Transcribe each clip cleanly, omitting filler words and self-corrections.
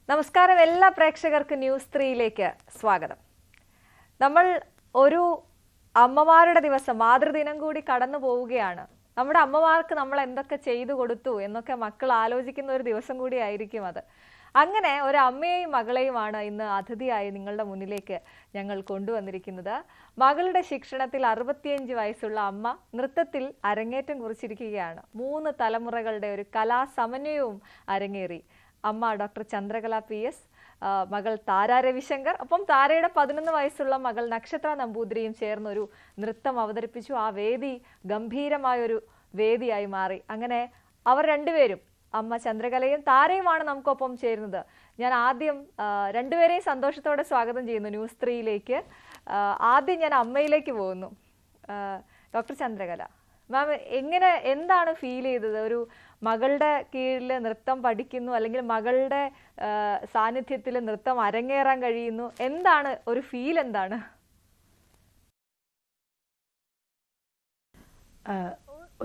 നമസ്കാരം എല്ലാ പ്രേക്ഷകർക്കും ന്യൂസ് 3യിലേക്ക് സ്വാഗതം. നമ്മൾ ഒരു അമ്മമാരുടെ ദിവസം മാതൃദിനം കൂടി കടന്നു പോവുകയാണ്. നമ്മുടെ അമ്മമാർക്ക് നമ്മൾ എന്തൊക്കെ ചെയ്തു കൊടുത്തു എന്നൊക്കെ മക്കൾ ആലോചിക്കുന്ന ഒരു ദിവസം കൂടി ആയിരിക്കും അത്. അങ്ങനെ ഒരു അമ്മയെയും മകളെയുമാണ് ഇന്ന് അതിഥിയായി നിങ്ങളുടെ മുന്നിലേക്ക് ഞങ്ങൾ കൊണ്ടുവന്നിരിക്കുന്നത്. മകളുടെ ശിക്ഷണത്തിൽ 65 വയസ്സുള്ള അമ്മ നൃത്തത്തിൽ അരങ്ങേറ്റം കുറിച്ചിരിക്കുകയാണ്. 3 തലമുറകളുടെ ഒരു കലാസമന്വയവും അരങ്ങേറി. അമ്മ ഡോക്ടർ ചന്ദ്രകല PS, മകൾ താര രവിശങ്കർ, ഒപ്പം താരയുടെ 11 വയസ്സുള്ള മകൾ നക്ഷത്ര നമ്പൂതിരിയും ചേർന്നൊരു നൃത്തം അവതരിപ്പിച്ചു. ആ വേദി ഗംഭീരമായൊരു വേദിയായി മാറി. അങ്ങനെ അവർ രണ്ടുപേരും, അമ്മ ചന്ദ്രകലയും താരയുമാണ് നമുക്കൊപ്പം ചേരുന്നത്. ഞാൻ ആദ്യം രണ്ടുപേരെയും സന്തോഷത്തോടെ സ്വാഗതം ചെയ്യുന്നു ന്യൂസ് 3യിലേക്ക്. ആദ്യം ഞാൻ അമ്മയിലേക്ക് പോകുന്നു. ഡോക്ടർ ചന്ദ്രകല മാം, എന്താണ് ഫീൽ ചെയ്തത്? ഒരു മകളുടെ കീഴിൽ നൃത്തം പഠിക്കുന്നു, അല്ലെങ്കിൽ മകളുടെ സാന്നിധ്യത്തിൽ നൃത്തം അരങ്ങേറാൻ കഴിയുന്നു, എന്താണ് ഒരു ഫീൽ? എന്താണ്?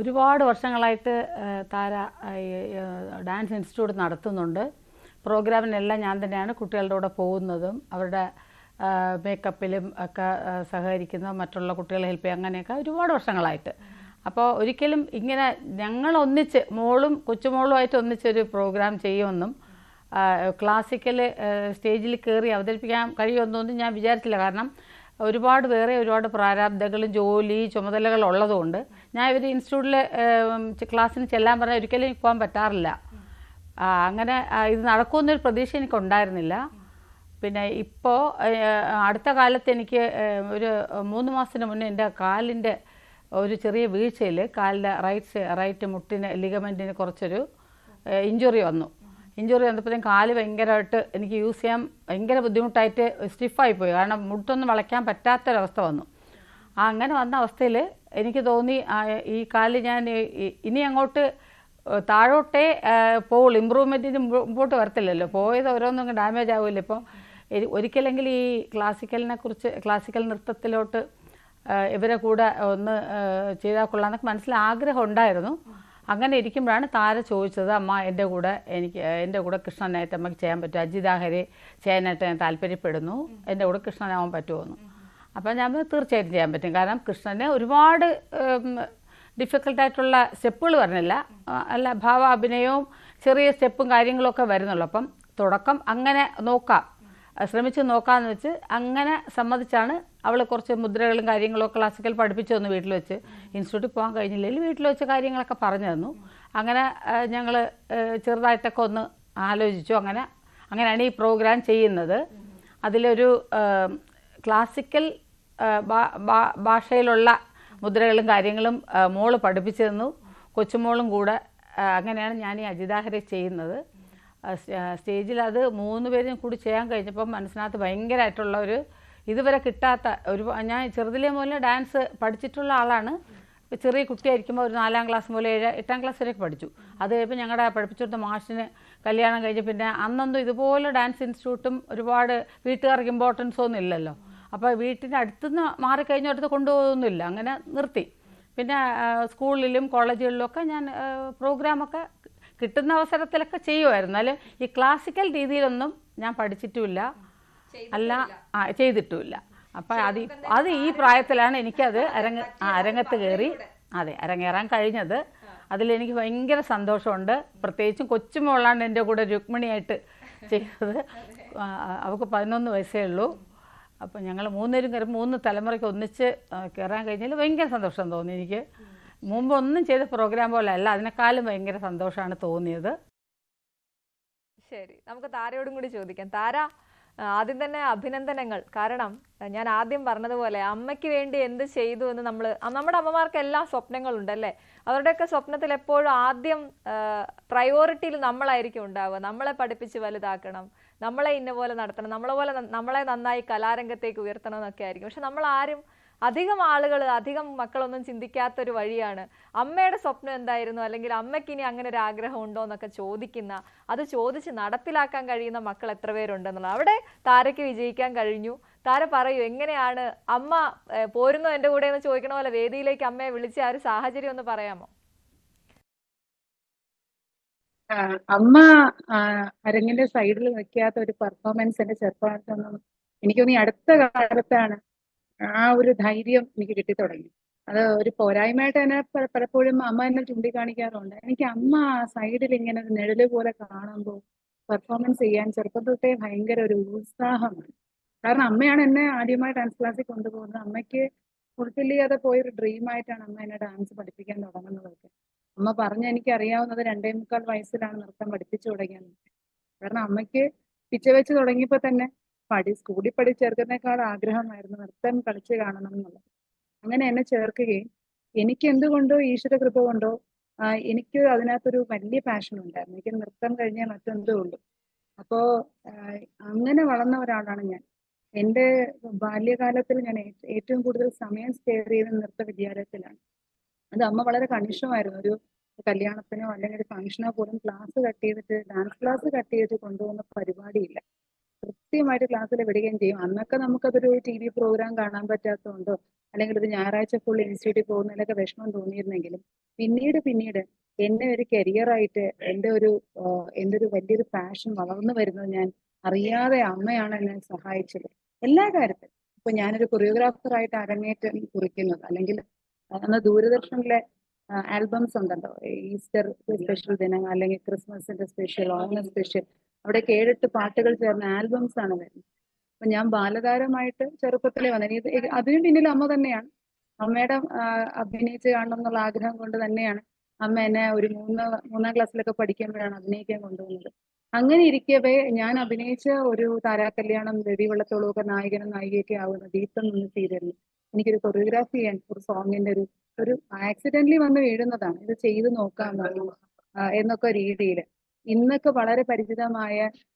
ഒരുപാട് വർഷങ്ങളായിട്ട് താര ഡാൻസ് ഇൻസ്റ്റിറ്റ്യൂട്ട് നടത്തുന്നുണ്ട്. പ്രോഗ്രാമിനെല്ലാം ഞാൻ തന്നെയാണ് കുട്ടികളുടെ കൂടെ പോകുന്നതും അവരുടെ മേക്കപ്പിലും ഒക്കെ സഹകരിക്കുന്നതും മറ്റുള്ള കുട്ടികളെ ഹെൽപ്പ് ചെയ്യുക, അങ്ങനെയൊക്കെ ഒരുപാട് വർഷങ്ങളായിട്ട്. അപ്പോൾ ഒരിക്കലും ഇങ്ങനെ ഞങ്ങൾ ഒന്നിച്ച് കൊച്ചുമോളുമായിട്ട് ഒന്നിച്ചൊരു പ്രോഗ്രാം ചെയ്യുമെന്നും ക്ലാസിക്കൽ സ്റ്റേജിൽ കയറി അവതരിപ്പിക്കാൻ കഴിയുമെന്നൊന്നും ഞാൻ വിചാരിച്ചില്ല. കാരണം ഒരുപാട് പ്രാരാബ്ധങ്ങളും ജോലി ചുമതലകളും ഉള്ളതുകൊണ്ട് ഞാൻ ഇവർ ഇൻസ്റ്റിറ്റ്യൂട്ടിൽ ക്ലാസ്സിന് ചെല്ലാൻ പറഞ്ഞാൽ ഒരിക്കലും പോകാൻ പറ്റാറില്ല. അങ്ങനെ ഇത് നടക്കുമെന്നൊരു പ്രതീക്ഷ എനിക്കുണ്ടായിരുന്നില്ല. പിന്നെ ഇപ്പോൾ അടുത്ത കാലത്ത് എനിക്ക് ഒരു 3 മാസത്തിന് മുന്നേ എൻ്റെ കാലിൻ്റെ ഒരു ചെറിയ വീഴ്ചയിൽ കാലിൻ്റെ റൈറ്റ് മുട്ടിന് ലിഗമെൻറ്റിന് കുറച്ചൊരു ഇഞ്ചുറി വന്നപ്പോഴത്തേക്കും കാല് ഭയങ്കരമായിട്ട് എനിക്ക് യൂസ് ചെയ്യാൻ ഭയങ്കര ബുദ്ധിമുട്ടായിട്ട് സ്റ്റിഫായിപ്പോയി. കാരണം മുട്ടൊന്നും വളയ്ക്കാൻ പറ്റാത്തൊരവസ്ഥ വന്നു. അങ്ങനെ വന്ന അവസ്ഥയിൽ എനിക്ക് തോന്നി ഈ കാല് ഞാൻ ഇനി അങ്ങോട്ട് താഴോട്ടേ പോകുള്ളൂ, ഇമ്പ്രൂവ്മെൻറ്റിന് മുമ്പോട്ട് വരത്തില്ലല്ലോ, പോയത് ഓരോന്നും ഡാമേജ് ആവില്ല. ഇപ്പോൾ ഒരിക്കലെങ്കിൽ ഈ ക്ലാസിക്കൽ നൃത്തത്തിലോട്ട് ഇവരെ കൂടെ ഒന്ന് ചെയ്താൽ കൊള്ളാമെന്നൊക്കെ മനസ്സിൽ ആഗ്രഹം ഉണ്ടായിരുന്നു. അങ്ങനെ ഇരിക്കുമ്പോഴാണ് താര ചോദിച്ചത്, അമ്മ എൻ്റെ കൂടെ കൃഷ്ണനായിട്ട് അമ്മയ്ക്ക് ചെയ്യാൻ പറ്റുമോ, അജിതാഹരെ ചെയ്യാനായിട്ട് ഞാൻ താല്പര്യപ്പെടുന്നു, എൻ്റെ കൂടെ കൃഷ്ണനാവാൻ പറ്റുമോയെന്ന്. അപ്പോൾ ഞാൻ തീർച്ചയായിട്ടും ചെയ്യാൻ പറ്റും. കാരണം കൃഷ്ണന് ഒരുപാട് ഡിഫിക്കൽട്ടായിട്ടുള്ള സ്റ്റെപ്പുകൾ വരുന്നില്ല, അല്ല ഭാവാഭിനയവും ചെറിയ സ്റ്റെപ്പും കാര്യങ്ങളൊക്കെ വരുന്നുള്ളൂ. അപ്പം തുടക്കം അങ്ങനെ ശ്രമിച്ച് നോക്കാമെന്ന് വെച്ച് അങ്ങനെ സമ്മതിച്ചാണ് അവൾ കുറച്ച് മുദ്രകളും കാര്യങ്ങളൊക്കെ ക്ലാസിക്കൽ പഠിപ്പിച്ചു തന്നു. വീട്ടിൽ വെച്ച് ഇൻസ്റ്റിറ്റ്യൂട്ടിൽ പോകാൻ കഴിഞ്ഞില്ലെങ്കിൽ വീട്ടിൽ വെച്ച് കാര്യങ്ങളൊക്കെ പറഞ്ഞു തന്നു. അങ്ങനെ ഞങ്ങൾ ചെറുതായിട്ടൊക്കെ ഒന്ന് ആലോചിച്ചു. അങ്ങനെയാണ് ഈ പ്രോഗ്രാം ചെയ്യുന്നത്. അതിലൊരു ക്ലാസിക്കൽ ഭാഷയിലുള്ള മുദ്രകളും കാര്യങ്ങളും മോള് പഠിപ്പിച്ചു തന്നു, കൊച്ചുമോളും കൂടെ. അങ്ങനെയാണ് ഞാൻ ഈ അജിതാഹരെ ചെയ്യുന്നത്. സ്റ്റേജിൽ അത് 3 പേരും കൂടി ചെയ്യാൻ കഴിഞ്ഞപ്പോൾ മനസ്സിനകത്ത് ഭയങ്കരമായിട്ടുള്ള ഒരു ഇതുവരെ കിട്ടാത്ത ഞാൻ ചെറുതിലേ മുതലേ ഡാൻസ് പഠിച്ചിട്ടുള്ള ആളാണ്. ചെറിയ കുട്ടിയായിരിക്കുമ്പോൾ ഒരു 4ാം ക്ലാസ് മുതൽ 8ാം ക്ലാസ് വരെയൊക്കെ പഠിച്ചു. അത് കഴിയുമ്പോൾ ഞങ്ങളുടെ പഠിപ്പിച്ചിരുന്ന മാഷിന് കല്യാണം കഴിഞ്ഞ് പിന്നെ അന്നൊന്നും ഇതുപോലെ ഡാൻസ് ഇൻസ്റ്റിറ്റ്യൂട്ടും ഒരുപാട് വീട്ടുകാർക്ക് ഇമ്പോർട്ടൻസ് ഒന്നും ഇല്ലല്ലോ. അപ്പോൾ വീട്ടിൻ്റെ അടുത്തുനിന്ന് മാറിക്കഴിഞ്ഞ അടുത്ത് കൊണ്ടുപോകുന്നില്ല, അങ്ങനെ നിർത്തി. പിന്നെ സ്കൂളിലും കോളേജുകളിലൊക്കെ ഞാൻ പ്രോഗ്രാമൊക്കെ കിട്ടുന്ന അവസരത്തിലൊക്കെ ചെയ്യുമായിരുന്നു. എന്നാലും ഈ ക്ലാസിക്കൽ രീതിയിലൊന്നും ഞാൻ പഠിച്ചിട്ടുമില്ല, ചെയ്തിട്ടുമില്ല. അപ്പം അത് ഈ പ്രായത്തിലാണ് എനിക്കത് അരങ്ങത്ത് കയറി അരങ്ങേറാൻ കഴിഞ്ഞത്. അതിലെനിക്ക് ഭയങ്കര സന്തോഷമുണ്ട്. പ്രത്യേകിച്ചും കൊച്ചുമോളാണ് എൻ്റെ കൂടെ രുക്മിണിയായിട്ട് ചെയ്തത്. അവൾക്ക് 11 വയസ്സേ ഉള്ളൂ. അപ്പം ഞങ്ങൾ 3 തലമുറയ്ക്ക് ഒന്നിച്ച് കയറാൻ കഴിഞ്ഞാൽ ഭയങ്കര സന്തോഷം തോന്നി എനിക്ക്. മുമ്പ് ഒന്നും ചെയ്ത പ്രോഗ്രാം പോലെ അല്ല, അതിനേക്കാളും ഭയങ്കര സന്തോഷമാണ് തോന്നിയത്. ശരി, നമുക്ക് താരയോടും കൂടി ചോദിക്കാം. താര, ആദ്യം തന്നെ അഭിനന്ദനങ്ങൾ. കാരണം ഞാൻ ആദ്യം പറഞ്ഞതുപോലെ അമ്മയ്ക്ക് വേണ്ടി എന്ത് ചെയ്തു എന്ന് നമ്മുടെ അമ്മമാർക്ക് എല്ലാ സ്വപ്നങ്ങളുണ്ട് അല്ലേ? അവരുടെയൊക്കെ സ്വപ്നത്തിൽ എപ്പോഴും ആദ്യം പ്രയോറിറ്റിയിൽ നമ്മളായിരിക്കും ഉണ്ടാവുക. നമ്മളെ പഠിപ്പിച്ച് വലുതാക്കണം, നമ്മളെ ഇന്ന പോലെ നടത്തണം, നമ്മളെ നന്നായി കലാരംഗത്തേക്ക് ഉയർത്തണം എന്നൊക്കെ ആയിരിക്കും. പക്ഷെ അധികം മക്കളൊന്നും ചിന്തിക്കാത്തൊരു വഴിയാണ് അമ്മയുടെ സ്വപ്നം എന്തായിരുന്നു, അല്ലെങ്കിൽ അമ്മയ്ക്ക് ഇനി അങ്ങനെ ഒരു ആഗ്രഹം ഉണ്ടോ എന്നൊക്കെ അത് ചോദിച്ച് നടപ്പിലാക്കാൻ കഴിയുന്ന മക്കൾ എത്ര പേരുണ്ടെന്നുള്ളത്. അവിടെ താരയ്ക്ക് വിജയിക്കാൻ കഴിഞ്ഞു. താര പറയൂ, എങ്ങനെയാണ് അമ്മ പോരുന്നോ എൻ്റെ കൂടെ എന്ന് ചോദിക്കണ പോലെ വേദിയിലേക്ക് അമ്മയെ വിളിച്ച ആ ഒരു സാഹചര്യം ഒന്ന് പറയാമോ? അമ്മ ആ, അരങ്ങിന്റെ സൈഡിൽ വെക്കാത്ത ഒരു പെർഫോമൻസ് എന്റെ ചെറുപ്പകാലത്തൊന്നും എനിക്ക് തോന്നി അടുത്ത കാലത്താണ് ആ ഒരു ധൈര്യം എനിക്ക് കിട്ടി തുടങ്ങി. അത് ഒരു പോരായ്മയായിട്ട് തന്നെ പലപ്പോഴും അമ്മ എന്നെ ചൂണ്ടിക്കാണിക്കാറുണ്ട്. എനിക്ക് അമ്മ സൈഡിൽ ഇങ്ങനെ ഒരു നിഴല് പോലെ കാണുമ്പോൾ പെർഫോമൻസ് ചെയ്യാൻ ചെറുപ്പം തൊട്ടേ ഭയങ്കര ഒരു ഉത്സാഹമാണ്. കാരണം അമ്മയാണ് എന്നെ ആദ്യമായി ഡാൻസ് ക്ലാസ്സിൽ കൊണ്ടുപോകുന്നത്. അമ്മയ്ക്ക് ഫുൾഫിൽ ചെയ്യാതെ പോയൊരു ഡ്രീമായിട്ടാണ് അമ്മ എന്നെ ഡാൻസ് പഠിപ്പിക്കാൻ തുടങ്ങുന്നതൊക്കെ. അമ്മ പറഞ്ഞ എനിക്ക് അറിയാവുന്നത് 2.25 വയസ്സിലാണ് നൃത്തം പഠിപ്പിച്ചു തുടങ്ങിയത്. കാരണം അമ്മയ്ക്ക് പിച്ച വെച്ച് തുടങ്ങിയപ്പോ തന്നെ സ്കൂളിൽ ചേർക്കുന്നേക്കാൾ ആഗ്രഹമായിരുന്നു നൃത്തം കളിച്ച് കാണണം എന്നുള്ളത്. അങ്ങനെ എന്നെ ചേർക്കുകയും എനിക്ക് എന്തുകൊണ്ടോ ഈശ്വര കൃപ കൊണ്ടോ എനിക്ക് അതിനകത്തൊരു വലിയ പാഷൻ ഉണ്ടായിരുന്നു. എനിക്ക് നൃത്തം കഴിഞ്ഞേ മറ്റെന്തോ ഉള്ളൂ. അപ്പോ അങ്ങനെ വളർന്ന ഒരാളാണ് ഞാൻ. എൻ്റെ ബാല്യകാലത്തിൽ ഞാൻ ഏറ്റവും കൂടുതൽ സമയം സ്പെയർ ചെയ്ത നൃത്ത വിദ്യാലയത്തിലാണ്. അത് അമ്മ വളരെ കണിശമായിരുന്നു. ഒരു കല്യാണത്തിനോ അല്ലെങ്കിൽ ഒരു ഫംഗ്ഷനോ പോലും ക്ലാസ് കട്ട് ചെയ്തിട്ട് ഡാൻസ് ക്ലാസ് കട്ട് ചെയ്തിട്ട് കൊണ്ടുപോകുന്ന പരിപാടിയില്ല. കൃത്യമായിട്ട് ക്ലാസ്സിൽ വിടുകയും ചെയ്യും. അന്നൊക്കെ നമുക്കതൊരു TV പ്രോഗ്രാം കാണാൻ പറ്റാത്തതുകൊണ്ടോ അല്ലെങ്കിൽ ഒരു ഞായറാഴ്ച ഫുൾ ഇൻസ്റ്റിറ്റ്യൂട്ടിൽ പോകുന്നതിലൊക്കെ വിഷമം തോന്നിയിരുന്നെങ്കിലും പിന്നീട് എന്നെ ഒരു കരിയറായിട്ട് എൻ്റെ ഒരു വലിയൊരു പാഷൻ വളർന്നു വരുന്നത് ഞാൻ അറിയാതെ അമ്മയാണ് എന്നെ സഹായിച്ചത് എല്ലാ കാര്യത്തിലും. ഇപ്പൊ ഞാനൊരു കൊറിയോഗ്രാഫറായിട്ട് അരങ്ങേറ്റം കുറിക്കുന്നത് അല്ലെങ്കിൽ അന്ന് ദൂരദർശനിലെ ആൽബംസ് ഉണ്ടല്ലോ, ഈസ്റ്റർ സ്പെഷ്യൽ ദിനം അല്ലെങ്കിൽ ക്രിസ്മസിന്റെ സ്പെഷ്യൽ, ഓണം സ്പെഷ്യൽ, അവിടെ 7-8 പാട്ടുകൾ ചേർന്ന ആൽബംസ് ആണ് വരുന്നത്. അപ്പൊ ഞാൻ ബാലതാരമായിട്ട് ചെറുപ്പത്തിലെ വന്നത്. അതിനും പിന്നിൽ അമ്മ തന്നെയാണ്. അമ്മയുടെ അഭിനയിച്ച് കാണണം എന്നുള്ള ആഗ്രഹം കൊണ്ട് തന്നെയാണ് അമ്മ എന്നെ ഒരു മൂന്നാം ക്ലാസ്സിലൊക്കെ പഠിക്കുമ്പോഴാണ് അഭിനയിക്കാൻ കൊണ്ടുപോകുന്നത്. അങ്ങനെ ഇരിക്കവേ ഞാൻ അഭിനയിച്ച ഒരു താരാകല്യാണം, രവി വെള്ളത്തോളും ഒക്കെ നായകനും നായികയൊക്കെ ആവുന്ന ദീപ്തം എന്ന സീരിയലിൽ എനിക്കൊരു കൊറിയോഗ്രാഫി ചെയ്യാൻ ഒരു സോങ്ങിന്റെ ഒരു ആക്സിഡന്റലി വന്ന് വീഴുന്നതാണ്. ഇത് ചെയ്ത് നോക്കാമോ എന്നൊക്കെ രീതിയിൽ ഇന്നൊക്കെ വളരെ പരിചിതമായ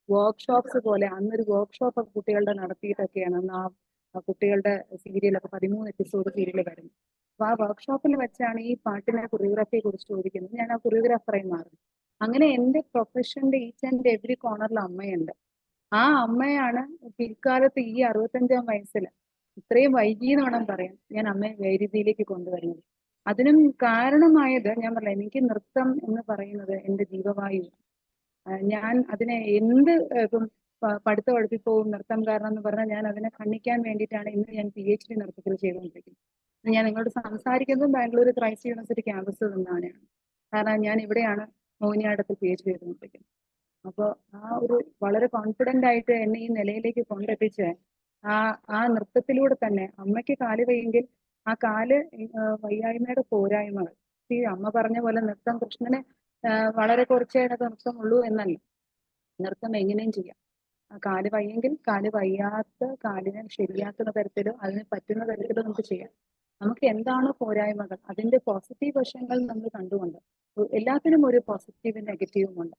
വർക്ക്ഷോപ്സ് പോലെ അന്നൊരു വർക്ക്ഷോപ്പ് കുട്ടികളുടെ നടത്തിയിട്ടൊക്കെയാണ് അന്ന് ആ കുട്ടികളുടെ സീരിയലൊക്കെ 13 എപ്പിസോഡ് സീരിയൽ വരുന്നത്. അപ്പൊ ആ വർക്ക്ഷോപ്പിൽ വെച്ചാണ് ഈ പാട്ടിനെ കൊറിയോഗ്രാഫിയെ കുറിച്ച് ചോദിക്കുന്നത്. ഞാൻ ആ കൊറിയോഗ്രാഫറായി മാറും. അങ്ങനെ എന്റെ പ്രൊഫഷന്റെ ഈച്ച് ആൻഡ് എവറി കോർണറിൽ അമ്മയുണ്ട്. ആ അമ്മയാണ് പിൽക്കാലത്ത് ഈ 65-ാം വയസ്സിൽ ഇത്രയും വൈകി എന്ന് വേണം പറയാൻ ഞാൻ അമ്മയെ വേദിയിലേക്ക് കൊണ്ടുവരുന്നത്. അതിനും കാരണമായത് ഞാൻ പറയാം, എനിക്ക് നൃത്തം എന്ന് പറയുന്നത് എന്റെ ജീവവായു. ഞാൻ അതിനെ എന്ത് ഇപ്പം പഠിത്തം ഉഴപ്പിപ്പോവും നൃത്തം കാരണം എന്ന് പറഞ്ഞാൽ ഞാൻ അതിനെ ഖണ്ഡിക്കാൻ വേണ്ടിയിട്ടാണ് ഇന്ന് ഞാൻ PhD നൃത്തത്തിൽ ചെയ്തുകൊണ്ടിരിക്കുന്നത്. ഞാൻ നിങ്ങളോട് സംസാരിക്കുന്നതും ബാംഗ്ലൂർ ക്രൈസ്റ്റ് യൂണിവേഴ്സിറ്റി ക്യാമ്പസിൽ നിന്നാണ്. കാരണം ഞാൻ ഇവിടെയാണ് മോഹിനിയാട്ടത്തിൽ PhD ചെയ്തുകൊണ്ടിരിക്കുന്നത്. അപ്പോൾ ആ ഒരു വളരെ കോൺഫിഡന്റ് ആയിട്ട് എന്നെ ഈ നിലയിലേക്ക് കൊണ്ടെത്തിച്ച് ആ നൃത്തത്തിലൂടെ തന്നെ അമ്മയ്ക്ക് കാല് വയ്യെങ്കിൽ ആ കാല് വയ്യായ്മയുടെ പോരായ്മകൾ, ഈ അമ്മ പറഞ്ഞ പോലെ നൃത്തം കൃഷ്ണന് വളരെ കുറച്ചേ നൃത്തം ഉള്ളൂ എന്നല്ല, നൃത്തം എങ്ങനെയും ചെയ്യാം. ആ കാല് വയ്യെങ്കിൽ കാല് വയ്യാത്ത കാലിനെ ശരിയാക്കുന്ന തരത്തിലോ അതിന് പറ്റുന്ന തരത്തിലോ നമുക്ക് ചെയ്യാം. നമുക്ക് എന്താണോ പോരായ്മകൾ അതിന്റെ പോസിറ്റീവ് വശങ്ങൾ നമ്മൾ കണ്ടുകൊണ്ട് എല്ലാത്തിനും ഒരു പോസിറ്റീവും നെഗറ്റീവും ഉണ്ട്.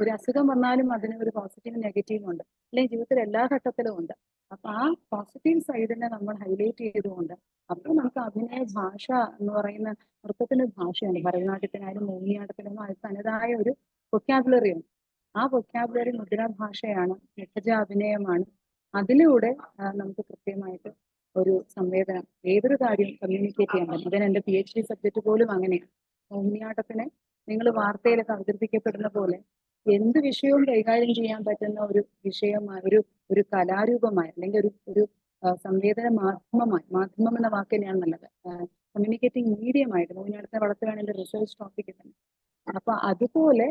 ഒരു അസുഖം വന്നാലും അതിന് ഒരു പോസിറ്റീവും നെഗറ്റീവും ഉണ്ട്, അല്ലെങ്കിൽ ജീവിതത്തിൽ എല്ലാ ഘട്ടത്തിലും ഉണ്ട്. അപ്പൊ ആ പോസിറ്റീവ് സൈഡിനെ നമ്മൾ ഹൈലൈറ്റ് ചെയ്തുകൊണ്ട് അപ്പോൾ നമുക്ക് അഭിനയ ഭാഷ എന്ന് പറയുന്ന നൃത്തത്തിന് ഭാഷയുണ്ട്. ഭരതനാട്യത്തിനായാലും മോഹിനിയാട്ടത്തിനും അത് തനതായ ഒരു വൊക്കാബുലറി ഉണ്ട്. ആ വൊക്കാബുലറി മുദ്രാഭാഷയാണ്, ലഹജ അഭിനയമാണ്. അതിലൂടെ നമുക്ക് കൃത്യമായിട്ട് ഒരു സംവേദനം ഏതൊരു കാര്യം കമ്മ്യൂണിക്കേറ്റ് ചെയ്യാൻ പറ്റും. അതിന് എൻ്റെ PhD സബ്ജക്ട് പോലും അങ്ങനെയാണ്. മോഹിനിയാട്ടത്തിനെ നിങ്ങൾ വാർത്തയിലൊക്കെ അവതരിപ്പിക്കപ്പെടുന്ന പോലെ എന്ത് വിഷയവും കൈകാര്യം ചെയ്യാൻ പറ്റുന്ന ഒരു വിഷയമായി, ഒരു കലാരൂപമായി അല്ലെങ്കിൽ ഒരു സംവേദന മാധ്യമം എന്ന വാക്ക് തന്നെയാണ് നല്ലത്, കമ്മ്യൂണിക്കേറ്റിംഗ് മീഡിയമായിട്ട് മോഹിനിയാട്ടത്തെ വളർത്തുകയാണ് എൻ്റെ റിസർച്ച് ടോപ്പിക്ക് തന്നെ. അപ്പൊ അതുപോലെ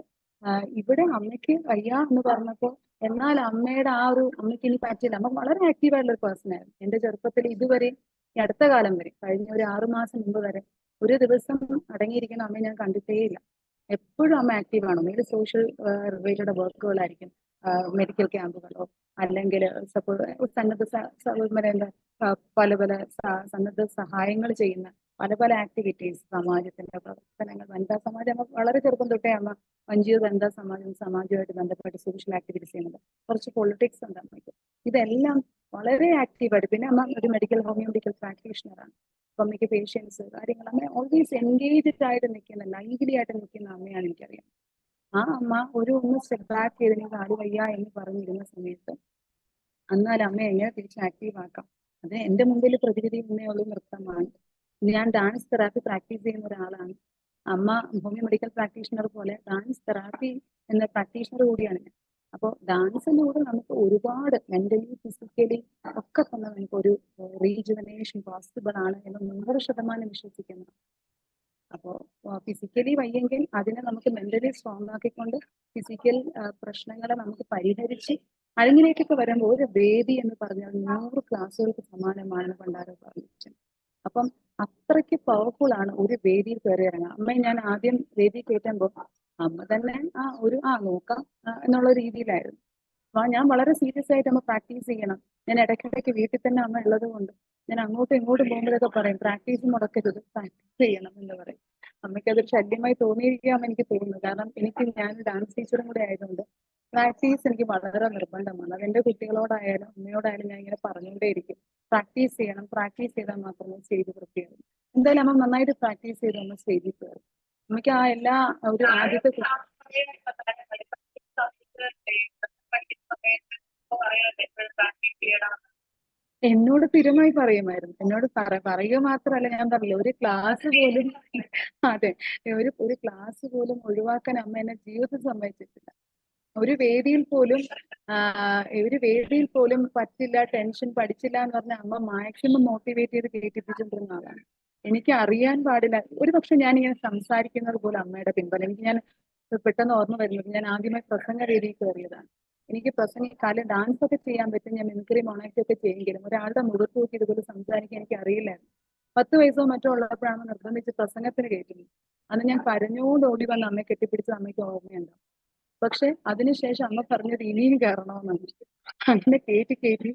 ഇവിടെ അമ്മയ്ക്ക് വയ്യ എന്ന് പറഞ്ഞപ്പോൾ എന്നാൽ അമ്മയുടെ അമ്മയ്ക്ക് ഇനി പറ്റില്ല. അമ്മ വളരെ ആക്റ്റീവായിട്ടുള്ള ഒരു പേഴ്സൺ ആയിരുന്നു. എന്റെ ചെറുപ്പത്തിൽ ഇതുവരെ ഈ അടുത്ത കാലം വരെ കഴിഞ്ഞ ഒരു 6 മാസം മുമ്പ് വരെ ഒരു ദിവസം അടങ്ങിയിരിക്കുന്ന അമ്മയെ ഞാൻ കണ്ടിട്ടേ ഇല്ല. എപ്പോഴും അമ്മ ആക്റ്റീവാണ്. ഒന്നുകിൽ സോഷ്യൽ റിലേറ്റഡ് വർക്കുകളായിരിക്കും, മെഡിക്കൽ ക്യാമ്പുകളോ അല്ലെങ്കിൽ പല സന്നദ്ധ സഹായങ്ങൾ ചെയ്യുന്ന പല ആക്ടിവിറ്റീസ്, സമാജത്തിന്റെ പ്രവർത്തനങ്ങൾ, വനിതാ സമാജം. വളരെ ചെറുപ്പം തൊട്ടേ അമ്മ NGO വനിതാ സമാജവുമായിട്ട് ബന്ധപ്പെട്ട് സോഷ്യൽ ആക്ടിവിറ്റീസ് ചെയ്യുന്നത്. കുറച്ച് പൊളിറ്റിക്സ് ഉണ്ട് അമ്മയ്ക്ക്. ഇതെല്ലാം വളരെ ആക്റ്റീവായിട്ട്. പിന്നെ അമ്മ ഒരു ഹോമിയോ മെഡിക്കൽ പ്രാക്ടീഷണറാണ്. അപ്പൊ അമ്മയ്ക്ക് പേഷ്യൻസ് കാര്യങ്ങൾ അങ്ങനെ ഓൾവേസ് എൻഗേജ്ഡ് ആയിട്ട് നിൽക്കുന്ന, ലൈവ്ലി ആയിട്ട് നിൽക്കുന്ന അമ്മയാണ് എനിക്കറിയാം. ആ അമ്മ ഒന്ന് സ്റ്റെപ്പ് ബാക്ക് ചെയ്തതിന് കാല് വയ്യ എന്ന് പറഞ്ഞിരുന്ന സമയത്ത് എന്നാൽ അമ്മയെ എങ്ങനെ തിരിച്ച് ആക്റ്റീവ് ആക്കാം, അത് എന്റെ മുമ്പിൽ പ്രതിവിധി മുന്നേ ഉള്ള നൃത്തമാണ്. ഞാൻ ഡാൻസ് തെറാപ്പി പ്രാക്ടീസ് ചെയ്യുന്ന ഒരാളാണ്. അമ്മ ഹോമിയോ മെഡിക്കൽ പ്രാക്ടീഷണർ പോലെ ഡാൻസ് തെറാപ്പി എന്ന പ്രാക്ടീഷണർ കൂടിയാണ് ഞാൻ. അപ്പോൾ ഡാൻസിലൂടെ നമുക്ക് ഒരുപാട് മെന്റലി ഫിസിക്കലി ഒക്കെ തന്നെ നമുക്കൊരു റീജുവനേഷൻ പോസിബിൾ ആണ് എന്ന് 100% വിശ്വസിക്കുന്നു. അപ്പോൾ ഫിസിക്കലി വയ്യെങ്കിൽ അതിനെ നമുക്ക് മെന്റലി സ്ട്രോങ് ആക്കിക്കൊണ്ട് ഫിസിക്കൽ പ്രശ്നങ്ങളെ നമുക്ക് പരിഹരിച്ച് അതിലേക്കൊക്കെ വരുമ്പോൾ ഒരു വേദി എന്ന് പറഞ്ഞാൽ 100 ക്ലാസ്സുകൾക്ക് സമാനമാണെന്ന് പണ്ടാരോ പറഞ്ഞു. അപ്പം അത്രയ്ക്ക് പവർഫുൾ ആണ് ഒരു വേദിയിൽ കയറി ഇറങ്ങുക. അമ്മയെ ഞാൻ ആദ്യം വേദി കയറ്റുമ്പോൾ അമ്മ തന്നെ നോക്കാം എന്നുള്ള രീതിയിലായിരുന്നു. അപ്പൊ ഞാൻ വളരെ സീരിയസ് ആയിട്ട് അമ്മ പ്രാക്ടീസ് ചെയ്യണം. ഞാൻ ഇടയ്ക്കിടയ്ക്ക് വീട്ടിൽ തന്നെ അമ്മ ഉള്ളത് കൊണ്ട് ഞാൻ അങ്ങോട്ടും ഇങ്ങോട്ടും പോകുമ്പോഴൊക്കെ പറയും പ്രാക്ടീസ് മുടക്കരുത്, പ്രാക്ടീസ് ചെയ്യണം എന്ന് പറയും. അമ്മയ്ക്ക് അതൊരു ശല്യമായി തോന്നിയിരിക്കാമെന്ന് എനിക്ക് തോന്നുന്നു. കാരണം ഞാൻ ഡാൻസ് ടീച്ചറും കൂടെ ആയതുകൊണ്ട് പ്രാക്ടീസ് എനിക്ക് വളരെ നിർബന്ധമാണ്. അതെന്റെ കുട്ടികളോടായാലും അമ്മയോടായാലും ഞാൻ ഇങ്ങനെ പറഞ്ഞുകൊണ്ടേയിരിക്കും, പ്രാക്ടീസ് ചെയ്യണം, പ്രാക്ടീസ് ചെയ്താൽ മാത്രമേ സ്റ്റേജ് വൃത്തിയാകും. എന്തായാലും അമ്മ നന്നായിട്ട് പ്രാക്ടീസ് ചെയ്ത് അമ്മ സ്റ്റേജിൽ കയറും. അമ്മയ്ക്ക് ആ എല്ലാ ഒരു ആദ്യത്തെ എന്നോട് സ്ഥിരമായി പറയുമായിരുന്നു. എന്നോട് പറയുക മാത്രമല്ല, ഞാൻ പറയില്ല, ഒരു ക്ലാസ് പോലും അതെ ഒരു ക്ലാസ് പോലും ഒഴിവാക്കാൻ അമ്മ എന്നെ ജീവിതത്തിൽ സമ്മതിച്ചിട്ടില്ല. ഒരു വേദിയിൽ പോലും പറ്റില്ല, ടെൻഷൻ, പഠിച്ചില്ല എന്ന് പറഞ്ഞ അമ്മ മാക്സിമം മോട്ടിവേറ്റ് ചെയ്ത് കേൾപ്പിച്ചിട്ടുള്ള ആളാണ്. എനിക്ക് അറിയാൻ പാടില്ല, ഒരു പക്ഷെ ഞാനിങ്ങനെ സംസാരിക്കുന്നത് പോലും അമ്മയുടെ പിൻബലം. ഞാൻ പെട്ടെന്ന് ഓർമ്മ വരുന്നത്, ഞാൻ ആദ്യമായി പ്രസംഗ വേദിയിൽ കയറിയതാണ്. എനിക്ക് കാലം ഡാൻസ് ഒക്കെ ചെയ്യാൻ പറ്റും, ഞാൻ മിമിക്രി മൊണാക്ട് ഒക്കെ ചെയ്യുമെങ്കിലും ഒരാളുടെ മുഖത്ത് നോക്കി ഇതുപോലെ സംസാരിക്കാൻ എനിക്ക് അറിയില്ലായിരുന്നു. 10 വയസ്സോ മറ്റോ ഉള്ളപ്പോഴാണ് നിർബന്ധിച്ച് പ്രസംഗത്തിന് കയറ്റുന്നത്. അന്ന് ഞാൻ കരഞ്ഞോണ്ട് ഓടി വന്ന് അമ്മയെ കെട്ടിപ്പിടിച്ച് അമ്മയ്ക്ക് ഓർമ്മയുണ്ടാവും. പക്ഷെ അതിനുശേഷം അമ്മ പറഞ്ഞത് ഇനിയും കയറണമെന്നാണ്. അങ്ങനെ കയറ്റി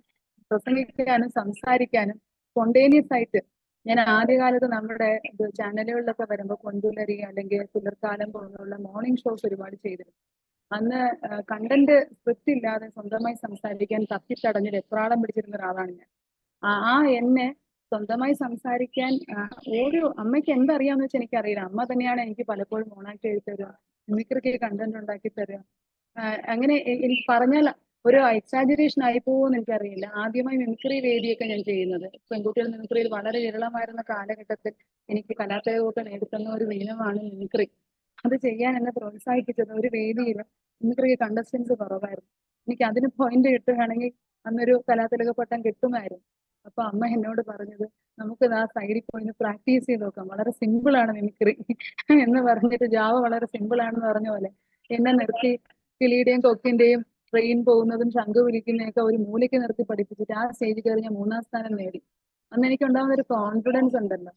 പ്രസംഗിക്കാനും സംസാരിക്കാനും സ്പോണ്ടേനിയസ് ആയിട്ട് ഞാൻ ആദ്യകാലത്ത് നമ്മുടെ ചാനലുകളിലൊക്കെ വരുമ്പോൾ കൊണ്ടുലരി അല്ലെങ്കിൽ പുലർക്കാലം പോലുള്ള മോർണിംഗ് ഷോസ് ഒരുപാട് ചെയ്തിരുന്നു. അന്ന് കണ്ടന്റ് സ്ക്രിപ്റ്റ് ഇല്ലാതെ സ്വന്തമായി സംസാരിക്കാൻ തപ്പിത്തടഞ്ഞ് വെപ്രാളം പിടിച്ചിരുന്ന ഒരാളാണ് ഞാൻ. എന്നെ സ്വന്തമായി സംസാരിക്കാൻ ഓരോ അമ്മയ്ക്ക് എന്തറിയാമെന്ന് വെച്ചാൽ എനിക്കറിയില്ല. അമ്മ തന്നെയാണ് എനിക്ക് പലപ്പോഴും മോണാക്ട് എഴുതി തരിക, മിമിക്രിക്ക് കണ്ടന്റ് ഉണ്ടാക്കി തരിക. അങ്ങനെ എനിക്ക് പറഞ്ഞാൽ ഒരു എക്സാജറേഷൻ ആയി പോകുമെന്ന് എനിക്കറിയില്ല. ആദ്യമായി മിമിക്രി വേദിയൊക്കെ ഞാൻ ചെയ്യുന്നത് പെൺകുട്ടികൾ മിമിക്രിയിൽ വളരെ വിരളമായിരുന്ന കാലഘട്ടത്തിൽ എനിക്ക് കലാപ്രയോഗമൊക്കെ നേടിത്തന്ന ഒരു മീനമാണ് മിമിക്രി. അത് ചെയ്യാൻ എന്നെ പ്രോത്സാഹിപ്പിച്ചത് ഒരു വേദിയിൽ മിമിക്രി കണ്ടസ്റ്റൻസ് കുറവായിരുന്നു. എനിക്ക് അതിന് പോയിന്റ് കിട്ടുകയാണെങ്കിൽ അന്നൊരു കലാതിലക പട്ടം കിട്ടുമായിരുന്നു. അപ്പൊ അമ്മ എന്നോട് പറഞ്ഞത്, നമുക്ക് ആ സൈഡിൽ പോയി പ്രാക്ടീസ് ചെയ്ത് നോക്കാം, വളരെ സിമ്പിൾ ആണ് മിമിക്രി എന്ന് പറഞ്ഞിട്ട്, ജാവ വളരെ സിമ്പിൾ ആണെന്ന് പറഞ്ഞ പോലെ എന്നെ നിർത്തി കിളിയുടെയും കൊക്കിന്റെയും ട്രെയിൻ പോകുന്നതും ശംഖ് വിളിക്കുന്നതൊക്കെ ഒരു മൂലയ്ക്ക് നിർത്തി പഠിപ്പിച്ചിട്ട് ആ സ്റ്റേജിൽ കയറി ഞാൻ 3ാം സ്ഥാനം നേടി. അന്ന് എനിക്ക് ഉണ്ടാകുന്ന ഒരു കോൺഫിഡൻസ് ഉണ്ടല്ലോ,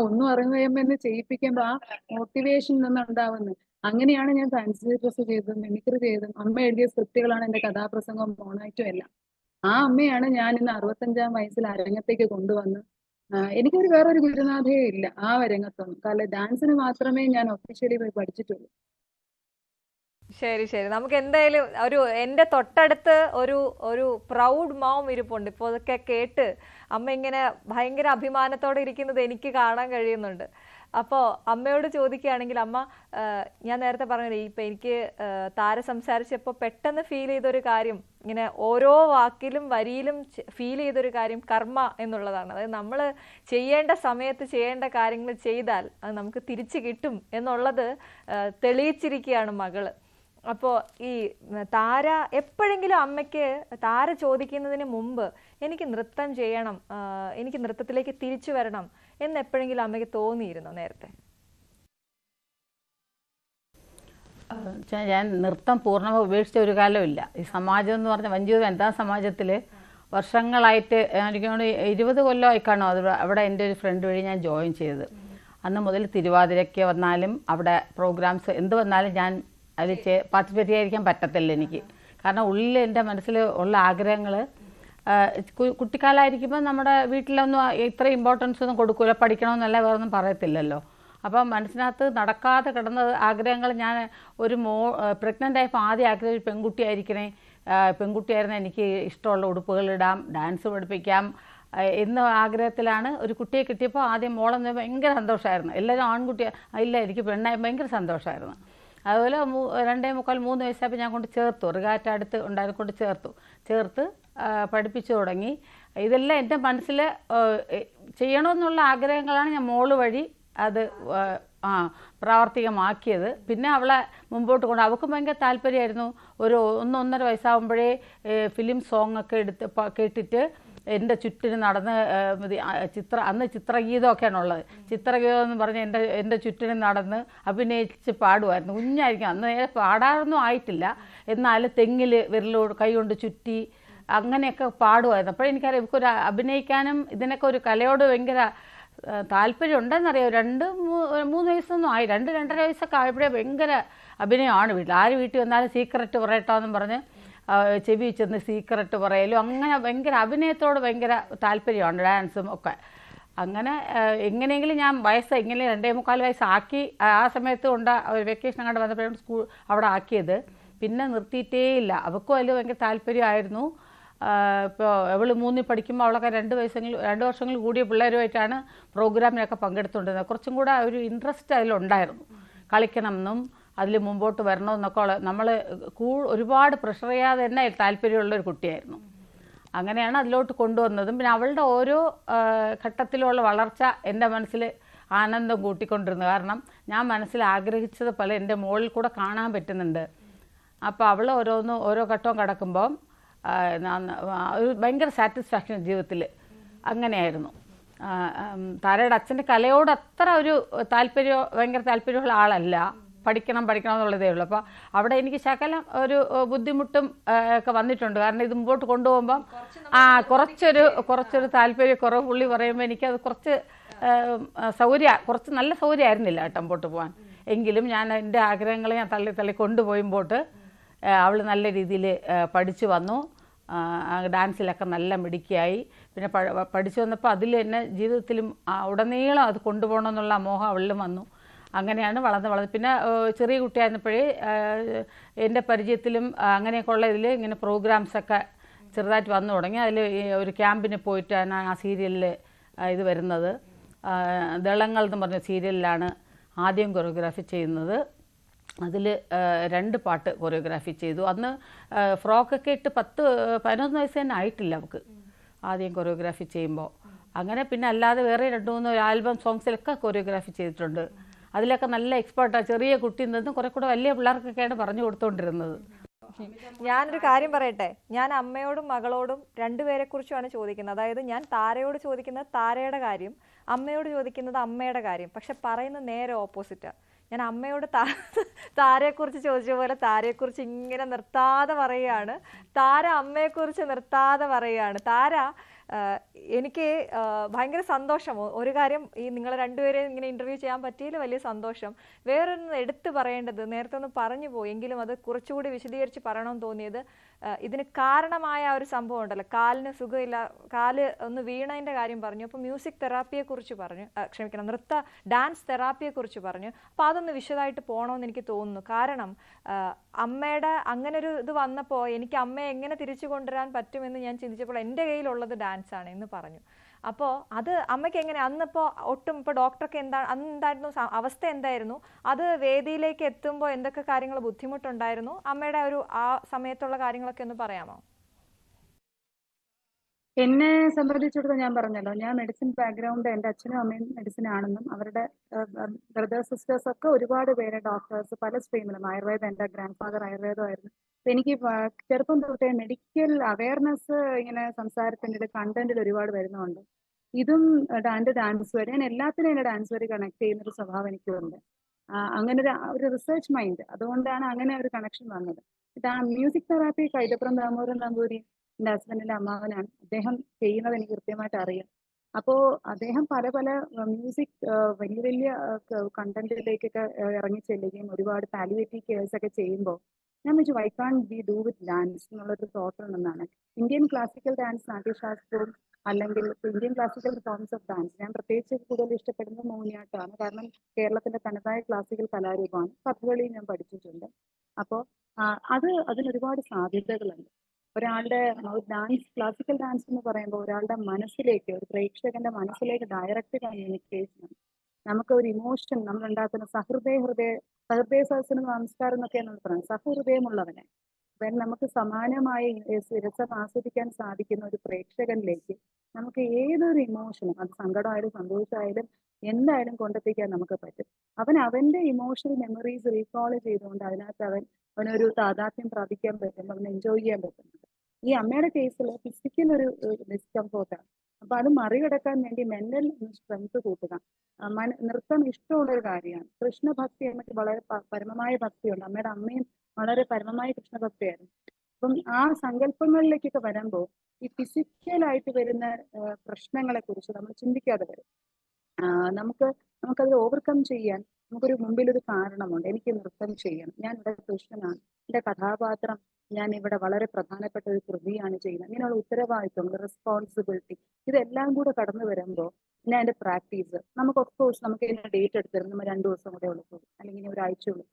ഒന്നും അറിഞ്ഞു കഴിയുമ്പോൾ എന്നെ ചെയ്യിപ്പിക്കുമ്പോൾ ആ മോട്ടിവേഷൻ നിന്നുണ്ടാവുന്നത്. അങ്ങനെയാണ് ഞാൻ ഫാൻസി ഡ്രസ് ചെയ്തതും മിമിക്രി ചെയ്തതും. അമ്മ എഴുതിയ സ്ക്രിപ്റ്റുകളാണ് എന്റെ കഥാപ്രസംഗവും മോണാക്റ്റും എല്ലാം. ആ അമ്മയാണ് ഞാൻ ഇന്ന് 65ാം വയസ്സിൽ അരങ്ങത്തേക്ക് കൊണ്ടുവന്ന്. എനിക്കൊരു വേറൊരു ഗുരുനാഥയോ ഇല്ല ആ രംഗത്തൊന്നും. കാരണം ഡാൻസിന് മാത്രമേ ഞാൻ ഒഫീഷ്യലി പോയി പഠിച്ചിട്ടുള്ളൂ. ശരി ശരി, നമുക്ക് എന്തായാലും എൻ്റെ തൊട്ടടുത്ത് ഒരു പ്രൗഡ് മോം ഇരിപ്പുണ്ട്. ഇപ്പോൾ അതൊക്കെ കേട്ട് അമ്മ ഇങ്ങനെ ഭയങ്കര അഭിമാനത്തോടെ ഇരിക്കുന്നത് എനിക്ക് കാണാൻ കഴിയുന്നുണ്ട്. അപ്പോൾ അമ്മയോട് ചോദിക്കുകയാണെങ്കിൽ, അമ്മ, ഞാൻ നേരത്തെ പറഞ്ഞത് ഇപ്പം എനിക്ക് താര സംസാരിച്ചപ്പോൾ പെട്ടെന്ന് ഫീൽ ചെയ്തൊരു കാര്യം, ഇങ്ങനെ ഓരോ വാക്കിലും വരിയിലും ഫീൽ ചെയ്തൊരു കാര്യം കർമ്മ എന്നുള്ളതാണ്. അതായത് നമ്മൾ ചെയ്യേണ്ട സമയത്ത് ചെയ്യേണ്ട കാര്യങ്ങൾ ചെയ്താൽ അത് നമുക്ക് തിരിച്ചു കിട്ടും എന്നുള്ളത് തെളിയിച്ചിരിക്കുകയാണ് മകള്. അപ്പോൾ ഈ താര എപ്പോഴെങ്കിലും അമ്മയ്ക്ക് താര ചോദിക്കുന്നതിന് മുമ്പ് എനിക്ക് നൃത്തം ചെയ്യണം, എനിക്ക് നൃത്തത്തിലേക്ക് തിരിച്ചു വരണം എന്ന് എപ്പോഴെങ്കിലും അമ്മയ്ക്ക് തോന്നിയിരുന്നോ നേരത്തെ? ഞാൻ നൃത്തം പൂർണ്ണമായി ഉപേക്ഷിച്ച ഒരു കാലമില്ല. ഈ സമാജം എന്ന് പറഞ്ഞ വഞ്ചൂർ വനിതാ സമാജത്തിൽ വർഷങ്ങളായിട്ട് എനിക്ക് 20 കൊല്ലമായി കാണും അവിടെ എൻ്റെ ഒരു ഫ്രണ്ട് വഴി ഞാൻ ജോയിൻ ചെയ്തത്. അന്ന് മുതൽ തിരുവാതിരയ്ക്ക് വന്നാലും അവിടെ പ്രോഗ്രാംസ് എന്ത് വന്നാലും ഞാൻ അതിൽ പാർട്ടിസിപ്പേറ്റ് ചെയ്യാതിരിക്കാൻ പറ്റത്തില്ല എനിക്ക്. കാരണം ഉള്ളിൽ എൻ്റെ മനസ്സിൽ ഉള്ള ആഗ്രഹങ്ങൾ, കുട്ടിക്കാലമായിരിക്കുമ്പോൾ നമ്മുടെ വീട്ടിലൊന്നും ഇത്ര ഇമ്പോർട്ടൻസ് ഒന്നും കൊടുക്കില്ല, പഠിക്കണമെന്നല്ല വേറൊന്നും പറയത്തില്ലല്ലോ. അപ്പം മനസ്സിനകത്ത് നടക്കാതെ കിടന്ന ആഗ്രഹങ്ങൾ, ഞാൻ ഒരു പ്രഗ്നൻ്റ് ആയപ്പോൾ ആദ്യം ആഗ്രഹം ഒരു പെൺകുട്ടിയായിരുന്ന എനിക്ക് ഇഷ്ടമുള്ള ഉടുപ്പുകളിടാം, ഡാൻസ് പഠിപ്പിക്കാം എന്ന ആഗ്രഹത്തിലാണ്. ഒരു കുട്ടിയെ കിട്ടിയപ്പോൾ ആദ്യം മോളെന്ന് ഭയങ്കര സന്തോഷമായിരുന്നു. എല്ലാവരും ആൺകുട്ടിയാണ്, ഇല്ല എനിക്ക് പെണ്ണായി ഭയങ്കര സന്തോഷമായിരുന്നു. അതുപോലെ 2.25-3 വയസ്സായപ്പോൾ ഞാൻ കൊണ്ട് ചേർത്തു, റിഗാറ്റ അടുത്ത് ഉണ്ടായത് കൊണ്ട് ചേർത്ത് പഠിപ്പിച്ചു തുടങ്ങി. ഇതെല്ലാം എൻ്റെ മനസ്സിൽ ചെയ്യണമെന്നുള്ള ആഗ്രഹങ്ങളാണ് ഞാൻ മോള് വഴി അത് പ്രാവർത്തികമാക്കിയത്. പിന്നെ അവളെ മുമ്പോട്ട് കൊണ്ട് അവൾക്കും ഭയങ്കര താല്പര്യമായിരുന്നു. ഒരു 1-1.5 വയസ്സാകുമ്പോഴേ ഫിലിം സോങ് ഒക്കെ എടുത്ത് കേട്ടിട്ട് എൻ്റെ ചുറ്റിന് നടന്ന് അന്ന് ചിത്രഗീതമൊക്കെയാണുള്ളത്. ചിത്രഗീതം എന്ന് പറഞ്ഞ് എൻ്റെ ചുറ്റിന് നടന്ന് അഭിനയിച്ച് പാടുമായിരുന്നു. കുഞ്ഞായിരിക്കും അന്ന്, പാടാറൊന്നും ആയിട്ടില്ല. എന്നാലും തെങ്ങിൽ കൈ കൊണ്ട് ചുറ്റി അങ്ങനെയൊക്കെ പാടുമായിരുന്നു. അപ്പോൾ എനിക്കറിയാം ഇവൾക്കൊരു അഭിനയിക്കാനും ഇതിനൊക്കെ ഒരു കലയോട് ഭയങ്കര താല്പര്യം ഉണ്ടെന്നറിയാം. 2-3 വയസ്സൊന്നും ആയി, 2-2.5 വയസ്സൊക്കെ ആയപ്പോഴേ ഭയങ്കര അഭിനയമാണ് വീട്ടിൽ. ആര് വീട്ടിൽ വന്നാലും സീക്രട്ട് പറയട്ടോ എന്നും പറഞ്ഞ് ചെവി ചെന്ന് സീക്രട്ട് പറയലും, അങ്ങനെ ഭയങ്കര അഭിനയത്തോട് ഭയങ്കര താല്പര്യമാണ്, ഡാൻസും ഒക്കെ. അങ്ങനെ എങ്ങനെയെങ്കിലും ഞാൻ ഇങ്ങനെ 2.25 വയസ്സാക്കി. ആ സമയത്ത് കൊണ്ട് വെക്കേഷൻ അങ്ങോട്ട് വന്നപ്പോഴും അവിടെ ആക്കിയത്. പിന്നെ നിർത്തിയിട്ടേ ഇല്ല. അവൾക്കും അതിൽ ഭയങ്കര താല്പര്യമായിരുന്നു. ഇപ്പോൾ അവൾ 3 പഠിക്കുമ്പോൾ അവളൊക്കെ 2 വർഷങ്ങൾ കൂടിയ പിള്ളേരുമായിട്ടാണ് പ്രോഗ്രാമിനൊക്കെ പങ്കെടുത്തുകൊണ്ടിരുന്നത്. കുറച്ചും കൂടെ ഒരു ഇൻട്രസ്റ്റ് അതിലുണ്ടായിരുന്നു. കളിക്കണം എന്നും അതിൽ മുമ്പോട്ട് വരണമെന്നൊക്കെ നമ്മൾ ഒരുപാട് പ്രഷർ ചെയ്യാതെ തന്നെ താല്പര്യമുള്ളൊരു കുട്ടിയായിരുന്നു. അങ്ങനെയാണ് അതിലോട്ട് കൊണ്ടുവന്നതും. പിന്നെ അവളുടെ ഓരോ ഘട്ടത്തിലുള്ള വളർച്ച എൻ്റെ മനസ്സിൽ ആനന്ദം കൂട്ടിക്കൊണ്ടിരുന്നു. കാരണം ഞാൻ മനസ്സിൽ ആഗ്രഹിച്ചത് പോലെ എൻ്റെ മോളിൽ കൂടെ കാണാൻ പറ്റുന്നുണ്ട്. അപ്പോൾ അവൾ ഓരോ ഘട്ടവും കടക്കുമ്പം ഒരു ഭയങ്കര സാറ്റിസ്ഫാക്ഷൻ ജീവിതത്തിൽ അങ്ങനെയായിരുന്നു. താരയുടെ അച്ഛൻ്റെ കലയോട് അത്ര ഒരു ഭയങ്കര താല്പര്യമുള്ള ആളല്ല. പഠിക്കണം എന്നുള്ളതേ ഉള്ളൂ. അപ്പോൾ അവിടെ എനിക്ക് ശകലം ഒരു ബുദ്ധിമുട്ടും ഒക്കെ വന്നിട്ടുണ്ട്. കാരണം ഇത് മുമ്പോട്ട് കൊണ്ടുപോകുമ്പം കുറച്ചൊരു താല്പര്യക്കുറവ് പുള്ളി പറയുമ്പോൾ എനിക്കത് കുറച്ച് കുറച്ച് നല്ല സൗകര്യമായിരുന്നില്ല കേട്ടോ മുമ്പോട്ട് പോകാൻ. എങ്കിലും ഞാൻ എൻ്റെ ആഗ്രഹങ്ങളെ ഞാൻ തള്ളി കൊണ്ടുപോയി മുമ്പോട്ട്. അവൾ നല്ല രീതിയിൽ പഠിച്ചു വന്നു. ഡാൻസിലൊക്കെ നല്ല മിടുക്കിയായി. പിന്നെ പഠിച്ചു വന്നപ്പോൾ അതിൽ തന്നെ ജീവിതത്തിലും ഉടനീളം അത് കൊണ്ടുപോകണമെന്നുള്ള മോഹം അവളിലും വന്നു. അങ്ങനെയാണ് വളർന്ന് പിന്നെ ചെറിയ കുട്ടിയായിരുന്നപ്പോഴേ എൻ്റെ പരിചയത്തിലും അങ്ങനെയൊക്കെ ഉള്ള ഇതിൽ ഇങ്ങനെ പ്രോഗ്രാംസൊക്കെ ചെറുതായിട്ട് വന്നു തുടങ്ങി. അതിൽ ഒരു ക്യാമ്പിന് പോയിട്ടാണ് ആ സീരിയലിൽ ഇത് വരുന്നത്. ദളങ്ങൾ എന്ന് പറഞ്ഞ സീരിയലിലാണ് ആദ്യം കൊറിയോഗ്രാഫി ചെയ്യുന്നത്. അതിൽ 2 പാട്ട് കൊറിയോഗ്രാഫി ചെയ്തു. അന്ന് ഫ്രോക്കൊക്കെ ഇട്ട് 10-11 വയസ്സ് തന്നെ ആയിട്ടില്ല അവൾക്ക് ആദ്യം കൊറിയോഗ്രാഫി ചെയ്യുമ്പോൾ. അങ്ങനെ പിന്നെ അല്ലാതെ വേറെ 2-3 ആൽബം സോങ്സിലൊക്കെ കൊറിയോഗ്രാഫി ചെയ്തിട്ടുണ്ട്. അതിലൊക്കെ നല്ല എക്സ്പേർട്ടാണ്. ചെറിയ കുട്ടി നിന്നും കുറെ കൂടെ വലിയ പിള്ളേർക്കൊക്കെയാണ് പറഞ്ഞു കൊടുത്തുകൊണ്ടിരുന്നത്. ഞാനൊരു കാര്യം പറയട്ടെ, ഞാൻ അമ്മയോടും മകളോടും 2 പേരെ കുറിച്ചുമാണ് ചോദിക്കുന്നത്. അതായത് ഞാൻ താരയോട് ചോദിക്കുന്നത് താരയുടെ കാര്യം, അമ്മയോട് ചോദിക്കുന്നത് അമ്മയുടെ കാര്യം. പക്ഷെ പറയുന്നത് നേരെ ഓപ്പോസിറ്റാണ്. ഞാൻ അമ്മയോട് താരയെക്കുറിച്ച് ചോദിച്ച പോലെ താരയെക്കുറിച്ച് ഇങ്ങനെ നിർത്താതെ പറയുകയാണ്, താര അമ്മയെക്കുറിച്ച് നിർത്താതെ പറയുകയാണ്. താര എനിക്ക് ഭയങ്കര സന്തോഷം. ഒരു കാര്യം, ഈ നിങ്ങൾ 2 പേരെയും ഇങ്ങനെ ഇൻ്റർവ്യൂ ചെയ്യാൻ പറ്റിയതിൽ വലിയ സന്തോഷം. വേറൊന്ന് എടുത്തു പറയേണ്ടത്, നേരത്തെ ഒന്ന് പറഞ്ഞു പോയി എങ്കിലും അത് കുറച്ചുകൂടി വിശദീകരിച്ച് പറയണമെന്ന് തോന്നിയത്, ഇതിന് കാരണമായ ഒരു സംഭവം ഉണ്ടല്ലോ, കാലിന് സുഖമില്ല, കാല് ഒന്ന് വീണതിൻ്റെ കാര്യം പറഞ്ഞു. അപ്പോൾ മ്യൂസിക് തെറാപ്പിയെക്കുറിച്ച് പറഞ്ഞു, ഡാൻസ് തെറാപ്പിയെക്കുറിച്ച് പറഞ്ഞു. അപ്പോൾ അതൊന്ന് വിശദമായിട്ട് പോകണമെന്ന് എനിക്ക് തോന്നുന്നു. കാരണം അമ്മയുടെ അങ്ങനൊരു ഇത് വന്നപ്പോൾ എനിക്ക് അമ്മയെ എങ്ങനെ തിരിച്ചു കൊണ്ടുവരാൻ പറ്റുമെന്ന് ഞാൻ ചിന്തിച്ചപ്പോൾ എൻ്റെ കയ്യിലുള്ളത് ഡാൻസാണ് എന്ന് പറഞ്ഞു. അപ്പോൾ അത് അമ്മയ്ക്ക് എങ്ങനെ അന്നിപ്പോൾ ഒട്ടും ഇപ്പോൾ ഡോക്ടർക്ക് അന്ന് എന്തായിരുന്നു അവസ്ഥ, എന്തായിരുന്നു അത്, വേദിയിലേക്ക് എത്തുമ്പോൾ എന്തൊക്കെ കാര്യങ്ങൾ ബുദ്ധിമുട്ടുണ്ടായിരുന്നു, അമ്മയുടെ ആ സമയത്തുള്ള കാര്യങ്ങളൊക്കെ ഒന്ന് പറയാമോ? എന്നെ സംബന്ധിച്ചിടത്തോളം ഞാൻ പറഞ്ഞല്ലോ, ഞാൻ മെഡിസിൻ ബാക്ക്ഗ്രൗണ്ട്, എൻ്റെ അച്ഛനും അമ്മയും മെഡിസിൻ ആണെന്നും അവരുടെ ബ്രദേഴ്സ് സിസ്റ്റേഴ്സ് ഒക്കെ ഒരുപാട് പേര് ഡോക്ടേഴ്സ് പല സ്ട്രീമിലും, ആയുർവേദം, എൻ്റെ ഗ്രാൻഡ് ഫാദർ ആയുർവേദമായിരുന്നു. അപ്പം എനിക്ക് ചെറുപ്പം തൊട്ടേ മെഡിക്കൽ അവയർനെസ് ഇങ്ങനെ സംസാരത്തിൻ്റെ കണ്ടന്റിൽ ഒരുപാട് വരുന്നുണ്ട്. ഇതും എൻ്റെ ഡാൻസ് വരെ, ഞാൻ എല്ലാത്തിനും എൻ്റെ ഡാൻസ് വരെ കണക്ട് ചെയ്യുന്നൊരു സ്വഭാവം എനിക്കുണ്ട്. അങ്ങനെ ഒരു റിസർച്ച് മൈൻഡ്, അതുകൊണ്ടാണ് അങ്ങനെ ഒരു കണക്ഷൻ വന്നത്. മ്യൂസിക് തെറാപ്പി കൈതപ്രം ദാമോദരൻ നമ്പൂരി എൻ്റെ ഹസ്ബൻഡിന്റെ അമ്മാവനാണ്. അദ്ദേഹം ചെയ്യുന്നത് എനിക്ക് കൃത്യമായിട്ട് അറിയാം. അപ്പോൾ അദ്ദേഹം പല മ്യൂസിക് വലിയ വലിയ കണ്ടന്റിലേക്കൊക്കെ ഇറങ്ങി ചെല്ലുകയും ഒരുപാട് പാലിയേറ്റീവ് കെയർസ് ഒക്കെ ചെയ്യുമ്പോൾ ഞാൻ വെച്ചു why can be do with dance എന്നുള്ളൊരു തോട്ടിൽ നിന്നാണ്. ഇന്ത്യൻ ക്ലാസിക്കൽ ഡാൻസ്, നാട്യശാസ്ത്രവും അല്ലെങ്കിൽ Indian classical forms of dance ഞാൻ പ്രത്യേകിച്ച് കൂടുതൽ ഇഷ്ടപ്പെടുന്നത് മോഹിനിയാട്ടമാണ്. കാരണം കേരളത്തിന്റെ തനതായ ക്ലാസിക്കൽ കലാരൂപമാണ്. കഥകളി ഞാൻ പഠിച്ചിട്ടുണ്ട്. അപ്പോൾ അതിനൊരുപാട് സാധ്യതകളുണ്ട്. ഒരാളുടെ ഡാൻസ്, ക്ലാസിക്കൽ ഡാൻസ് എന്ന് പറയുമ്പോൾ ഒരാളുടെ മനസ്സിലേക്ക്, ഒരു പ്രേക്ഷകന്റെ മനസ്സിലേക്ക് ഡയറക്റ്റ് കമ്മ്യൂണിക്കേഷൻ, നമുക്ക് ഒരു ഇമോഷൻ, നമ്മൾ ഉണ്ടാക്കുന്ന സഹൃദയ സഹസ്ര നമസ്കാരം എന്നൊക്കെ നമ്മൾ പറയുന്നത്, സഹൃദയമുള്ളവനെ നമുക്ക് സമാനമായി രസം ആസ്വദിക്കാൻ സാധിക്കുന്ന ഒരു പ്രേക്ഷകനിലേക്ക് നമുക്ക് ഏതൊരു ഇമോഷനും, അത് സങ്കടമായാലും സന്തോഷമായാലും എന്തായാലും കൊണ്ടെത്തിക്കാൻ നമുക്ക് പറ്റും. അവൻ അവന്റെ ഇമോഷണൽ മെമ്മറീസ് റീകോൾ ചെയ്തുകൊണ്ട് അതിനകത്ത് അവനൊരു താതാത്മ്യം പ്രാപിക്കാൻ പറ്റും, അവന് എൻജോയ് ചെയ്യാൻ പറ്റുന്നുണ്ട്. ഈ അമ്മയുടെ കേസിൽ ഫിസിക്കൽ ഒരു ഡിസ്കംഫോർട്ടാണ്. അപ്പൊ അത് മറികടക്കാൻ വേണ്ടി മെന്റൽ സ്ട്രെങ്ത് കൂട്ടുക. നൃത്തം ഇഷ്ടമുള്ള ഒരു കാര്യമാണ്. കൃഷ്ണഭക്തി അമ്മയ്ക്ക് വളരെ പരമമായ ഭക്തിയുണ്ട്. അമ്മയുടെ അമ്മയും വളരെ പരമമായ കൃഷ്ണഭക്തിയായിരുന്നു. അപ്പം ആ സങ്കല്പങ്ങളിലേക്കൊക്കെ വരുമ്പോൾ ഈ ഫിസിക്കലായിട്ട് വരുന്ന പ്രശ്നങ്ങളെ കുറിച്ച് നമ്മൾ ചിന്തിക്കാതെ വരും. നമുക്ക് നമുക്കത് ഓവർകം ചെയ്യാൻ നമുക്കൊരു മുമ്പിൽ ഒരു കാരണമുണ്ട്. എനിക്ക് നൃത്തം ചെയ്യണം, ഞാൻ ഇവിടെ കൃഷ്ണനാണ്, എന്റെ കഥാപാത്രം ഞാൻ ഇവിടെ വളരെ പ്രധാനപ്പെട്ട ഒരു കൃതിയാണ് ചെയ്യുന്നത്, ഇങ്ങനെയുള്ള ഉത്തരവാദിത്വം, റെസ്പോൺസിബിലിറ്റി, ഇതെല്ലാം കൂടെ കടന്നു വരുമ്പോൾ പിന്നെ അതിന്റെ പ്രാക്ടീസ് നമുക്ക് ഓഫ് കോഴ്സ് നമുക്ക് ഇതിന്റെ ഡേറ്റ് എടുത്തിരുന്നു, നമ്മൾ 2 ദിവസം കൂടെ ഉള്ളൂ അല്ലെങ്കിൽ ഇനി ഒരാഴ്ച ഉള്ളൂ.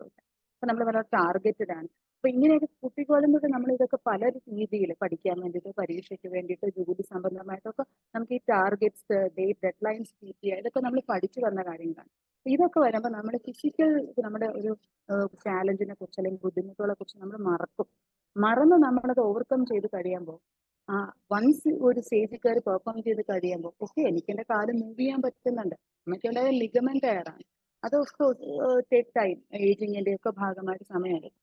അപ്പൊ നമ്മൾ വളരെ ടാർഗറ്റഡ് ആണ്. അപ്പൊ ഇങ്ങനെയൊക്കെ കുട്ടിക്കാലം തൊട്ട് നമ്മൾ ഇതൊക്കെ പല രീതിയിൽ പഠിക്കാൻ വേണ്ടിയിട്ട്, പരീക്ഷയ്ക്ക് വേണ്ടിയിട്ട്, ജോലി സംബന്ധമായിട്ടൊക്കെ നമുക്ക് ഈ ടാർഗറ്റ്സ്, ഡെഡ് ലൈൻസ് കീപ്പ് ചെയ്യുക, ഇതൊക്കെ നമ്മൾ പഠിച്ചു വന്ന കാര്യങ്ങളാണ്. ഇതൊക്കെ വരുമ്പോൾ നമ്മുടെ ഫിസിക്കൽ നമ്മുടെ ഒരു ചാലഞ്ചിനെ കുറിച്ച് അല്ലെങ്കിൽ ബുദ്ധിമുട്ടുകളെ കുറിച്ച് നമ്മൾ മറന്ന് നമ്മളത് ഓവർകം ചെയ്ത് കഴിയുമ്പോൾ വൺസ് ഒരു സ്റ്റേജിൽ കയറി പെർഫോം ചെയ്ത് കഴിയുമ്പോൾ ഓക്കെ എനിക്ക് എന്റെ കാല് മൂവ് ചെയ്യാൻ പറ്റുന്നുണ്ട്, നമുക്കുണ്ടായ ലിഗമെന്റ് എയറാണ്, അത് ഓഫ് കോഴ്സ് ടേക്ക് ടൈം, ഏജിങ്ങിന്റെ ഒക്കെ ഭാഗമായിട്ട് സമയമെടുക്കും.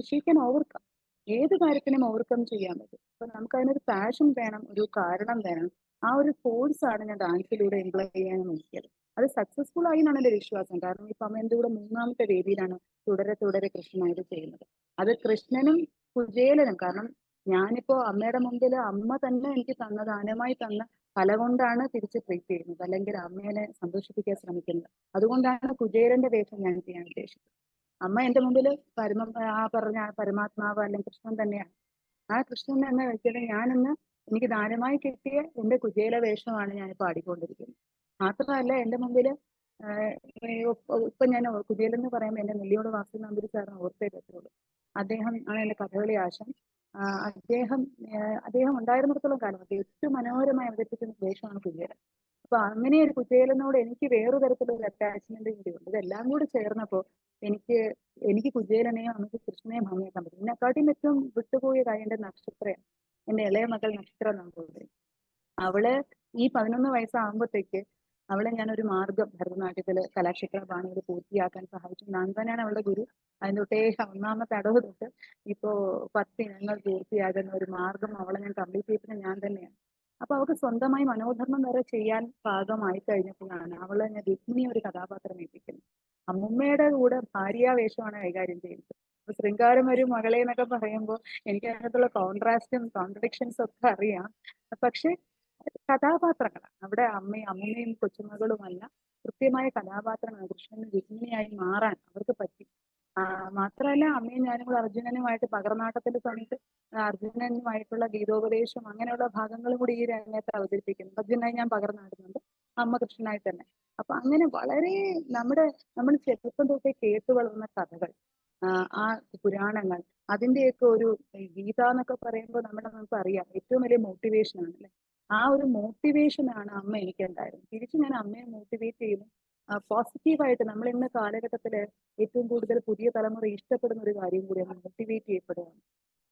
ഷീ ക്യാൻ ഓവർകം, ഏത് കാര്യത്തിനും ഓവർകം ചെയ്യാൻ പറ്റും. അപ്പൊ നമുക്ക് അതിനൊരു പാഷൻ വേണം, ഒരു കാരണം വേണം. ആ ഒരു ഫോഴ്സ് ആണ് ഞാൻ ഡാൻസിലൂടെ എംപ്ലോയ് ചെയ്യാൻ നോക്കിയത്. അത് സക്സസ്ഫുൾ ആയി എന്നാണ് എന്റെ വിശ്വാസം. കാരണം ഇപ്പൊ അമ്മേന്റെ കൂടെ 3-ാമത്തെ വേദിയിലാണ് തുടരെ തുടരെ കൃഷ്ണനായിട്ട് ചെയ്യുന്നത്. അത് കൃഷ്ണനും കുചേലനും, കാരണം ഞാനിപ്പോ അമ്മയുടെ മുമ്പിൽ അമ്മ തന്നെ എനിക്ക് തന്ന ദാനമായി തന്ന കല കൊണ്ടാണ് തിരിച്ച് ട്രീറ്റ് ചെയ്യുന്നത്, അല്ലെങ്കിൽ അമ്മേനെ സന്തോഷിപ്പിക്കാൻ ശ്രമിക്കുന്നത്. അതുകൊണ്ടാണ് കുചേലന്റെ വേഷം ഞാൻ ചെയ്യാൻ ഉദ്ദേശിച്ചത്. അമ്മ എന്റെ മുമ്പിൽ പറഞ്ഞ പരമാത്മാവ് അല്ലെങ്കിൽ കൃഷ്ണൻ തന്നെയാണ്. ആ കൃഷ്ണൻ എന്ന വ്യക്തിയുടെ ഞാനിന്ന് എനിക്ക് ദാനമായി കിട്ടിയ എന്റെ കുചേല വേഷമാണ് ഞാൻ പാടിക്കൊണ്ടിരിക്കുന്നത്. മാത്രമല്ല എന്റെ മുമ്പിൽ ഇപ്പൊ ഞാൻ കുചേലൻ എന്ന് പറയുമ്പോൾ എന്റെ നെല്ലിയോട് വാസു നമ്പൂരി സാറിന് ഓർത്തേ പറ്റുള്ളൂ. അദ്ദേഹം ആണ് എന്റെ കഥകളി ആശാൻ. അദ്ദേഹം ഉണ്ടായിരുന്നിടത്തോളം കാലം ഏറ്റവും മനോഹരമായി അവതരിപ്പിക്കുന്ന വേഷമാണ് കുചേലൻ. അപ്പൊ അങ്ങനെ ഒരു കുചേലനോട് എനിക്ക് വേറൊരു തരത്തിലുള്ള അറ്റാച്ച്മെന്റ് കൂടിയുണ്ട്. ഇതെല്ലാം കൂടി ചേർന്നപ്പോ എനിക്ക് കുചേലനെയും നമുക്ക് കൃഷ്ണനെയും ഭംഗിയാക്കാൻ പറ്റും. ഇതിനെക്കാട്ടിയും ഏറ്റവും വിട്ടുപോയ കാര്യം എന്റെ നക്ഷത്രയാണ്, എന്റെ ഇളയ മകൾ നക്ഷത്ര നമ്പൂതിരി. അവള് ഈ 11 വയസ്സാകുമ്പോഴത്തേക്ക് അവളെ ഞാനൊരു മാർഗം ഭരതനാട്യത്തില് കലാക്ഷേത്ര ബാണിയിൽ പൂർത്തിയാക്കാൻ സഹായിച്ചു. ഞാൻ തന്നെയാണ് അവളുടെ ഗുരു. അതിന് തൊട്ടേ 1-ാമത്തെ അടവ് തൊട്ട് ഇപ്പോ 10 ഇനങ്ങൾ പൂർത്തിയാകുന്ന ഒരു മാർഗം അവളെ ഞാൻ കംപ്ലീറ്റ് ചെയ്തത് ഞാൻ തന്നെയാണ്. അപ്പൊ അവൾക്ക് സ്വന്തമായി മനോധർമ്മം വരെ ചെയ്യാൻ പാകമായി കഴിഞ്ഞപ്പോഴാണ് അവളെ ഞാൻ രുക്മിണി ഒരു കഥാപാത്രം ഏൽപ്പിക്കുന്നത്. അമ്മുമ്മയുടെ കൂടെ ഭാര്യാവേഷമാണ് കൈകാര്യം ചെയ്യുന്നത്. അപ്പൊ ശൃംഗാരം ഒരു മകളെ എന്നൊക്കെ പറയുമ്പോൾ എനിക്ക് അതിനകത്തുള്ള കോൺട്രാസ്റ്റും കോൺട്രഡിക്ഷൻസും ഒക്കെ അറിയാം. പക്ഷെ കഥാപാത്രങ്ങളാണ് അവിടെ അമ്മയും കൊച്ചുമകളുമല്ല, കൃത്യമായ കഥാപാത്രങ്ങളാണ്. കൃഷ്ണന് രുക്മിണിയായി മാറാൻ അവർക്ക് പറ്റി. മാത്രമല്ല അമ്മയും ഞാനും കൂടെ അർജുനനുമായിട്ട് പകർനാട്ടത്തിന്റെ സമയത്ത് അർജുനനുമായിട്ടുള്ള ഗീതോപദേശം അങ്ങനെയുള്ള ഭാഗങ്ങളും കൂടി ഈ രംഗത്ത് അവതരിപ്പിക്കുന്നു. അർജുനായി ഞാൻ പകർന്നാടുന്നുണ്ട്, അമ്മ കൃഷ്ണനായി തന്നെ. അപ്പൊ അങ്ങനെ വളരെ നമ്മൾ ചെറുപ്പം തൊട്ടേ കേട്ടു വളർന്ന കഥകൾ, ആ പുരാണങ്ങൾ, അതിന്റെയൊക്കെ ഒരു ഗീത എന്നൊക്കെ പറയുമ്പോൾ നമുക്ക് അറിയാം ഏറ്റവും വലിയ മോട്ടിവേഷൻ ആണ് അല്ലെ. ആ ഒരു മോട്ടിവേഷനാണ് അമ്മ എനിക്കുണ്ടായിരുന്നത്. തിരിച്ച് ഞാൻ അമ്മയെ മോട്ടിവേറ്റ് ചെയ്യുന്നു പോസിറ്റീവായിട്ട്. നമ്മൾ ഇന്ന് കാലഘട്ടത്തില് ഏറ്റവും കൂടുതൽ പുതിയ തലമുറ ഇഷ്ടപ്പെടുന്ന ഒരു കാര്യം കൂടിയാണ് മോട്ടിവേറ്റ് ചെയ്യപ്പെടുകയാണ്.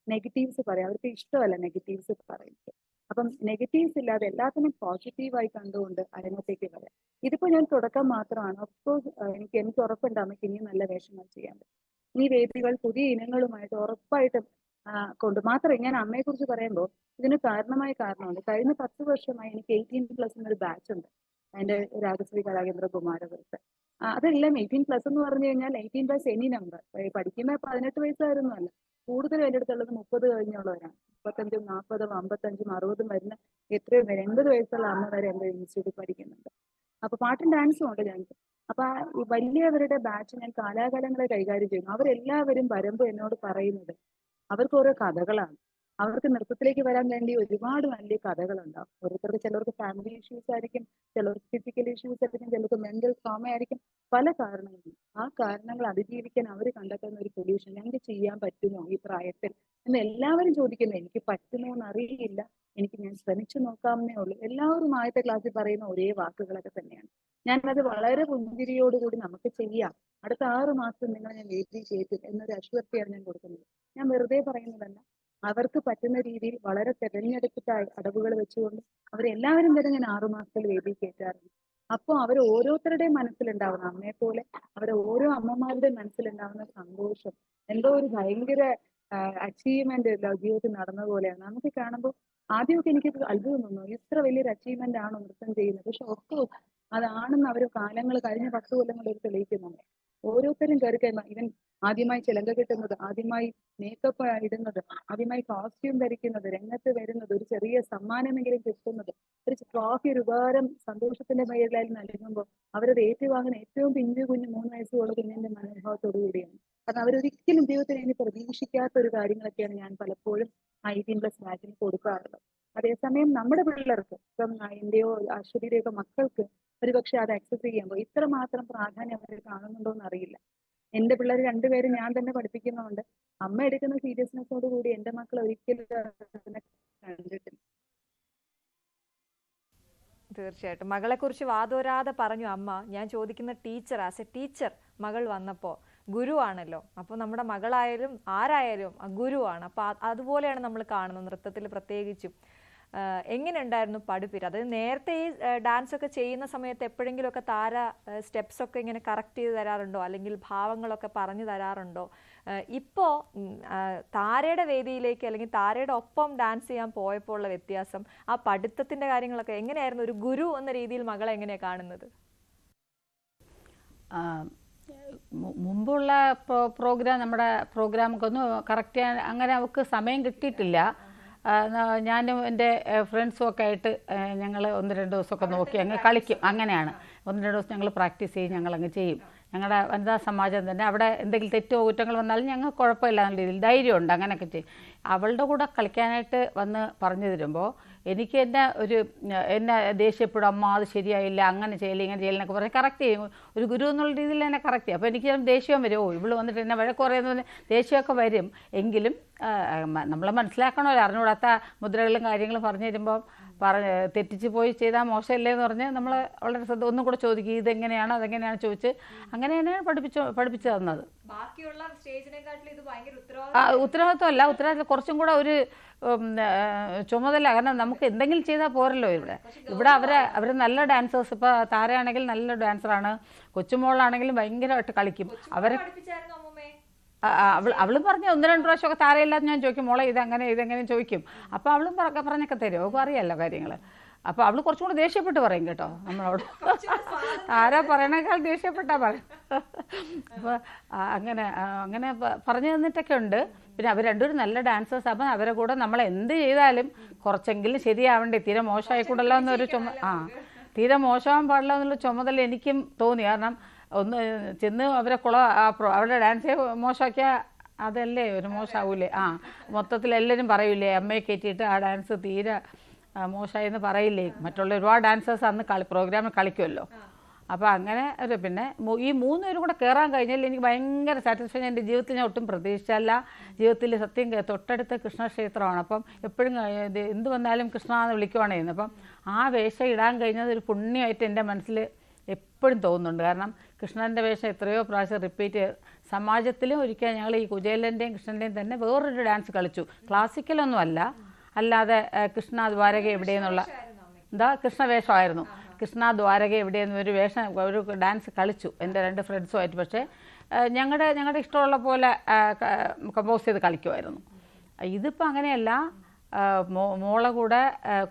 നെഗറ്റീവ്സ് പറയാം, അവർക്ക് ഇഷ്ടമല്ല നെഗറ്റീവ്സ് പറയുന്നത്. അപ്പം നെഗറ്റീവ്സ് ഇല്ലാതെ എല്ലാത്തിനും പോസിറ്റീവായി കണ്ടുകൊണ്ട് അരങ്ങത്തേക്ക് വരാം. ഇതിപ്പോ ഞാൻ തുടക്കം മാത്രമാണ്. ഓഫ്കോഴ്സ് എനിക്ക് ഉറപ്പുണ്ട് അമ്മയ്ക്ക് ഇനിയും നല്ല വേഷങ്ങൾ ചെയ്യാൻ പറ്റും. ഈ വേദികൾ പുതിയ ഇനങ്ങളുമായിട്ട് ഉറപ്പായിട്ടും മാത്രമേ ഞാൻ അമ്മയെ കുറിച്ച് പറയുമ്പോൾ ഇതിന് കാരണമുണ്ട്. കഴിഞ്ഞ 10 വർഷമായി എനിക്ക് 18+ എന്നൊരു ബാച്ച് ഉണ്ട് അതിന്റെ രാജശ്രീ കലാകേന്ദ്ര കുമാരപുരത്ത്. അതെല്ലാം 18+ എന്ന് പറഞ്ഞു കഴിഞ്ഞാൽ 18+ എനി നമ്പർ. പഠിക്കുന്ന 18 വയസ്സായിരുന്നു അല്ല, കൂടുതൽ എൻ്റെ അടുത്തുള്ളത് 30 കഴിഞ്ഞുള്ളവരാണ്. 35, 40, 55, 60 വരുന്ന എത്രയോ പേര് 80 വയസ്സുള്ള അമ്മ വരെ എൻ്റെ ഇൻസ്റ്റിറ്റ്യൂട്ടിൽ പഠിക്കുന്നുണ്ട്. അപ്പൊ പാട്ടും ഡാൻസും ഉണ്ട് ഞങ്ങൾക്ക്. അപ്പൊ ഈ വലിയവരുടെ ബാച്ച് ഞാൻ കാലാകാലങ്ങളെ കൈകാര്യം ചെയ്യുന്നു. അവരെല്ലാവരും വരുമ്പോൾ എന്നോട് പറയുന്നത് അവർക്ക് ഓരോ കഥകളാണ്. അവർക്ക് നൃത്തത്തിലേക്ക് വരാൻ വേണ്ടി ഒരുപാട് വലിയ കഥകളുണ്ടാവും. ഓരോരുത്തർക്ക് ചിലർക്ക് ഫാമിലി ഇഷ്യൂസ് ആയിരിക്കും, ചിലർക്ക് ഫിസിക്കൽ ഇഷ്യൂസ് ആയിരിക്കും, ചിലർക്ക് മെന്റൽ ട്രോമ ആയിരിക്കും, പല കാരണങ്ങളും. ആ കാരണങ്ങൾ അതിജീവിക്കാൻ അവർ കണ്ടെത്തുന്ന ഒരു സൊല്യൂഷൻ ഞങ്ങൾക്ക് ചെയ്യാൻ പറ്റുമോ ഈ പ്രായത്തിൽ എന്ന് എല്ലാവരും ചോദിക്കുന്നത്. എനിക്ക് പറ്റുമോ എന്ന് അറിയില്ല, ഞാൻ ശ്രമിച്ചു നോക്കാമെന്നേ ഉള്ളൂ. എല്ലാവരും ആദ്യത്തെ ക്ലാസ്സിൽ പറയുന്ന ഒരേ വാക്കുകളൊക്കെ തന്നെയാണ്. ഞാനത് വളരെ പുഞ്ചിരിയോടുകൂടി നമുക്ക് ചെയ്യാം, അടുത്ത 6 മാസം നിങ്ങൾ ഞാൻ വേദി കയറ്റും എന്നൊരു അശ്വത്തെയാണ് ഞാൻ കൊടുക്കുന്നത്. ഞാൻ വെറുതെ പറയുന്നതല്ല, അവർക്ക് പറ്റുന്ന രീതിയിൽ വളരെ തെരഞ്ഞെടുപ്പിച്ച അടവുകൾ വെച്ചുകൊണ്ട് അവരെല്ലാവരും തന്നെ ഞാൻ 6 മാസത്തിൽ വേദി കയറ്റാറുണ്ട്. അപ്പോൾ അവർ ഓരോരുത്തരുടെയും മനസ്സിലുണ്ടാവുന്ന അമ്മയെ പോലെ അവരെ ഓരോ അമ്മമാരുടെയും മനസ്സിലുണ്ടാവുന്ന സന്തോഷം എന്തോ ഒരു ഭയങ്കര അച്ചീവ്മെന്റ് ജീവിതത്തിൽ നടന്ന പോലെയാണ് നമുക്ക് കാണുമ്പോൾ. ആദ്യമൊക്കെ എനിക്ക് അത്ഭുതം തോന്നുന്നു, ഇത്ര വലിയൊരു അച്ചീവ്മെന്റ് ആണോ നൃത്തം ചെയ്യുന്നത്. പക്ഷെ ഒക്കെ അതാണെന്ന് അവർ കാലങ്ങൾ കഴിഞ്ഞ 10 കൊല്ലങ്ങൾ അവർ തെളിയിക്കുന്നുണ്ട്. ഓരോരുത്തരും കയറി ഇവൻ ആദ്യമായി ചിലങ്ക കെട്ടുന്നത്, ആദ്യമായി മേക്കപ്പ് ഇടുന്നത്, ആദ്യമായി കോസ്റ്റ്യൂം ധരിക്കുന്നത്, രംഗത്ത് വരുന്നത്, ഒരു ചെറിയ സമ്മാനമെങ്കിലും കിട്ടുന്നത്, ഒരു ട്രോഫി, ഒരു ഉപകാരം സന്തോഷത്തിന്റെ പേരിലായി നൽകുമ്പോൾ അവരത് ഏറ്റുവാങ്ങുന്ന ഏറ്റവും കുഞ്ഞു 3 വയസ്സുള്ള കുഞ്ഞിന്റെ മനോഭാവത്തോടു കൂടിയാണ്. കാരണം അവരൊരിക്കലും ജീവിതത്തിൽ ഇനി പ്രതീക്ഷിക്കാത്ത ഒരു കാര്യങ്ങളൊക്കെയാണ് ഞാൻ പലപ്പോഴും 18+ ബാച്ചിന് കൊടുക്കാറുള്ളത്. അതേസമയം നമ്മുടെ പിള്ളേർക്ക്, ഇപ്പം എന്റെയോ അശ്വതിയുടെയോ ഒക്കെ മക്കൾക്ക് ഒരുപക്ഷെ അത് ആക്സസ് ചെയ്യുമ്പോൾ ഇത്രമാത്രം പ്രാധാന്യം അവർ കാണുന്നുണ്ടോ എന്ന് അറിയില്ല. എന്റെ പിള്ളേർ രണ്ടുപേരും ഞാൻ തന്നെ പഠിപ്പിക്കുന്നതുകൊണ്ട് അമ്മ എടുക്കുന്ന സീരിയസ്നെസ്സോട് കൂടി എന്റെ മക്കൾ ഒരിക്കലും അതിനെ കണ്ടിട്ടില്ല. തീർച്ചയായിട്ടും മകളെക്കുറിച്ച് വാതോരാതെ പറഞ്ഞു അമ്മ. ഞാൻ ചോദിക്കുന്ന ടീച്ചർ, ആസ് എ ടീച്ചർ മകൾ വന്നപ്പോൾ ഗുരുവാണല്ലോ. അപ്പോൾ നമ്മുടെ മകളായാലും ആരായാലും ഗുരുവാണ്. അപ്പോൾ അതുപോലെയാണ് നമ്മൾ കാണുന്നത് നൃത്തത്തിൽ പ്രത്യേകിച്ചും. എങ്ങനെ ഉണ്ടായിരുന്നു പഠിപ്പീര്? അതായത് നേരത്തെ ഈ ഡാൻസ് ഒക്കെ ചെയ്യുന്ന സമയത്ത് എപ്പോഴെങ്കിലുമൊക്കെ താര സ്റ്റെപ്സ് ഒക്കെ ഇങ്ങനെ കറക്റ്റ് ചെയ്ത് തരാറുണ്ടോ, അല്ലെങ്കിൽ ഭാവങ്ങളൊക്കെ പറഞ്ഞു തരാറുണ്ടോ? ഇപ്പോൾ താരയുടെ വേദിയിലേക്ക് അല്ലെങ്കിൽ താരയുടെ ഒപ്പം ഡാൻസ് ചെയ്യാൻ പോയപ്പോൾ ഉള്ള വ്യത്യാസം, ആ പഠിത്തത്തിന്റെ കാര്യങ്ങളൊക്കെ എങ്ങനെയായിരുന്നു? ഒരു ഗുരു എന്ന രീതിയിൽ മകളെ എങ്ങനെയാണ് കാണുന്നത്? മുമ്പുള്ള നമ്മുടെ പ്രോഗ്രാമൊക്കെ ഒന്ന് കറക്റ്റ് ചെയ്യാൻ അങ്ങനെ അവൾക്ക് സമയം കിട്ടിയിട്ടില്ല. ഞാനും എൻ്റെ ഫ്രണ്ട്സും ഒക്കെ ആയിട്ട് ഞങ്ങൾ 1-2 ദിവസമൊക്കെ നോക്കി അങ്ങ് കളിക്കും. അങ്ങനെയാണ് 1-2 ദിവസം ഞങ്ങൾ പ്രാക്ടീസ് ചെയ്യും, ഞങ്ങളങ്ങ് ചെയ്യും. ഞങ്ങളുടെ വനിതാ സമാജം തന്നെ അവിടെ എന്തെങ്കിലും തെറ്റോ കുറ്റങ്ങൾ വന്നാലും ഞങ്ങൾ കുഴപ്പമില്ല എന്ന രീതിയിൽ ധൈര്യമുണ്ട്, അങ്ങനെയൊക്കെ ചെയ്യും. അവളുടെ കൂടെ കളിക്കാനായിട്ട് വന്ന് പറഞ്ഞു തരുമ്പോൾ എനിക്ക് എന്നെ ദേഷ്യപ്പെടും, അമ്മ അത് ശരിയായില്ല, അങ്ങനെ ചെയ്യില്ല, ഇങ്ങനെ ചെയ്യില്ല എന്നൊക്കെ പറഞ്ഞ് കറക്റ്റ് ചെയ്യും. ഒരു ഗുരു എന്നുള്ള രീതിയിൽ എന്നെ കറക്റ്റ് ചെയ്യും. അപ്പോൾ എനിക്ക് ദേഷ്യം വരും, ഇവള് വന്നിട്ട് എന്നെ വഴക്ക് പറയുന്നതിന് ദേഷ്യമൊക്കെ വരും. എങ്കിലും നമ്മളെ മനസ്സിലാക്കണമല്ലോ, അറിഞ്ഞുകൂടാത്ത മുദ്രകളും കാര്യങ്ങളും പറഞ്ഞു തരുമ്പോൾ തെറ്റിച്ച് പോയി ചെയ്താൽ മോശമല്ലേ എന്ന് പറഞ്ഞ് നമ്മൾ വളരെ ശ്രദ്ധ ഒന്നും കൂടെ ചോദിക്കും, ഇതെങ്ങനെയാണ് അതെങ്ങനെയാണ് ചോദിച്ച് അങ്ങനെ തന്നെയാണ് പഠിപ്പിച്ചു തന്നത്. ഉത്തരവാദിത്വമല്ല, ഉത്തരവാദിത്വം കുറച്ചും കൂടെ ഒരു ചുമതല. കാരണം നമുക്ക് എന്തെങ്കിലും ചെയ്താൽ പോരല്ലോ. ഇവിടെ അവർ നല്ല ഡാൻസേഴ്സ്. ഇപ്പോൾ താരയാണെങ്കിൽ നല്ല ഡാൻസറാണ്, കൊച്ചുമോളാണെങ്കിലും ഭയങ്കരമായിട്ട് കളിക്കും. അവളും പറഞ്ഞ 1-2 പ്രാവശ്യമൊക്കെ താരയില്ലാതെ ഞാൻ ചോദിക്കും, മോളെ ഇതെങ്ങനെ ചോദിക്കും. അപ്പോൾ അവളും പറഞ്ഞൊക്കെ തരും, അവൾക്ക് അറിയാമല്ലോ കാര്യങ്ങൾ. അപ്പോൾ അവൾ കുറച്ചും കൂടെ ദേഷ്യപ്പെട്ട് പറയും കേട്ടോ നമ്മളോട്. ആരാ പറയണേക്കാൾ ദേഷ്യപ്പെട്ടാ പറയും. അപ്പോൾ അങ്ങനെ പറഞ്ഞു തന്നിട്ടൊക്കെ ഉണ്ട്. പിന്നെ അവർ രണ്ടുപേരും നല്ല ഡാൻസേഴ്സ്. അപ്പം അവരെ കൂടെ നമ്മൾ എന്ത് ചെയ്താലും കുറച്ചെങ്കിലും ശരിയാവണ്ടേ, തീരെ മോശമായിക്കൂടല്ലോ എന്നൊരു തീരെ മോശമാകാൻ പാടില്ല എന്നുള്ള ചുമതല എനിക്കും തോന്നി. കാരണം ഒന്ന് ചെന്ന് അവരെ അവരുടെ ഡാൻസ് മോശമാക്കിയാൽ അതല്ലേ ഒരു മോശമാവൂലേ. മൊത്തത്തിൽ എല്ലാവരും പറയൂലേ, അമ്മയെ കയറ്റിയിട്ട് ആ ഡാൻസ് തീരെ മോശമായെന്ന് പറയില്ലേ. മറ്റുള്ള ഒരുപാട് ഡാൻസേഴ്സ് അന്ന് പ്രോഗ്രാമിൽ കളിക്കുമല്ലോ. അപ്പോൾ അങ്ങനെ പിന്നെ ഈ 3 പേരും കൂടെ കയറാൻ കഴിഞ്ഞാൽ എനിക്ക് ഭയങ്കര സാറ്റിസ്ഫാക്ഷൻ. എൻ്റെ ജീവിതത്തിൽ ഞാൻ ഒട്ടും പ്രതീക്ഷിച്ചല്ല. ജീവിതത്തിൽ സത്യം തൊട്ടടുത്ത കൃഷ്ണക്ഷേത്രമാണ്. അപ്പം എപ്പോഴും എന്ത് വന്നാലും കൃഷ്ണ എന്ന് വിളിക്കുവാണ് ചെയ്യുന്നത്. അപ്പം ആ വേഷം ഇടാൻ കഴിഞ്ഞത് ഒരു പുണ്യമായിട്ട് എൻ്റെ മനസ്സിൽ എപ്പോഴും തോന്നുന്നുണ്ട്. കാരണം കൃഷ്ണൻ്റെ വേഷം എത്രയോ പ്രാവശ്യം റിപ്പീറ്റ് ചെയ്ത് സമാജത്തിലും ഒരിക്കൽ ഞങ്ങൾ ഈ കുചേലൻ്റെയും കൃഷ്ണൻ്റെയും തന്നെ വേറൊരു ഡാൻസ് കളിച്ചു. ക്ലാസിക്കലൊന്നും അല്ലാതെ കൃഷ്ണ ദ്വാരക എവിടെയെന്നുള്ള കൃഷ്ണവേഷമായിരുന്നു. കൃഷ്ണ ദ്വാരക എവിടെയെന്ന് ഒരു ഡാൻസ് കളിച്ചു എൻ്റെ 2 ഫ്രണ്ട്സുമായിട്ട്. പക്ഷേ ഞങ്ങളുടെ ഇഷ്ടമുള്ള പോലെ കമ്പോസ് ചെയ്ത് കളിക്കുമായിരുന്നു. ഇതിപ്പോൾ അങ്ങനെയല്ല. മോളെ കൂടെ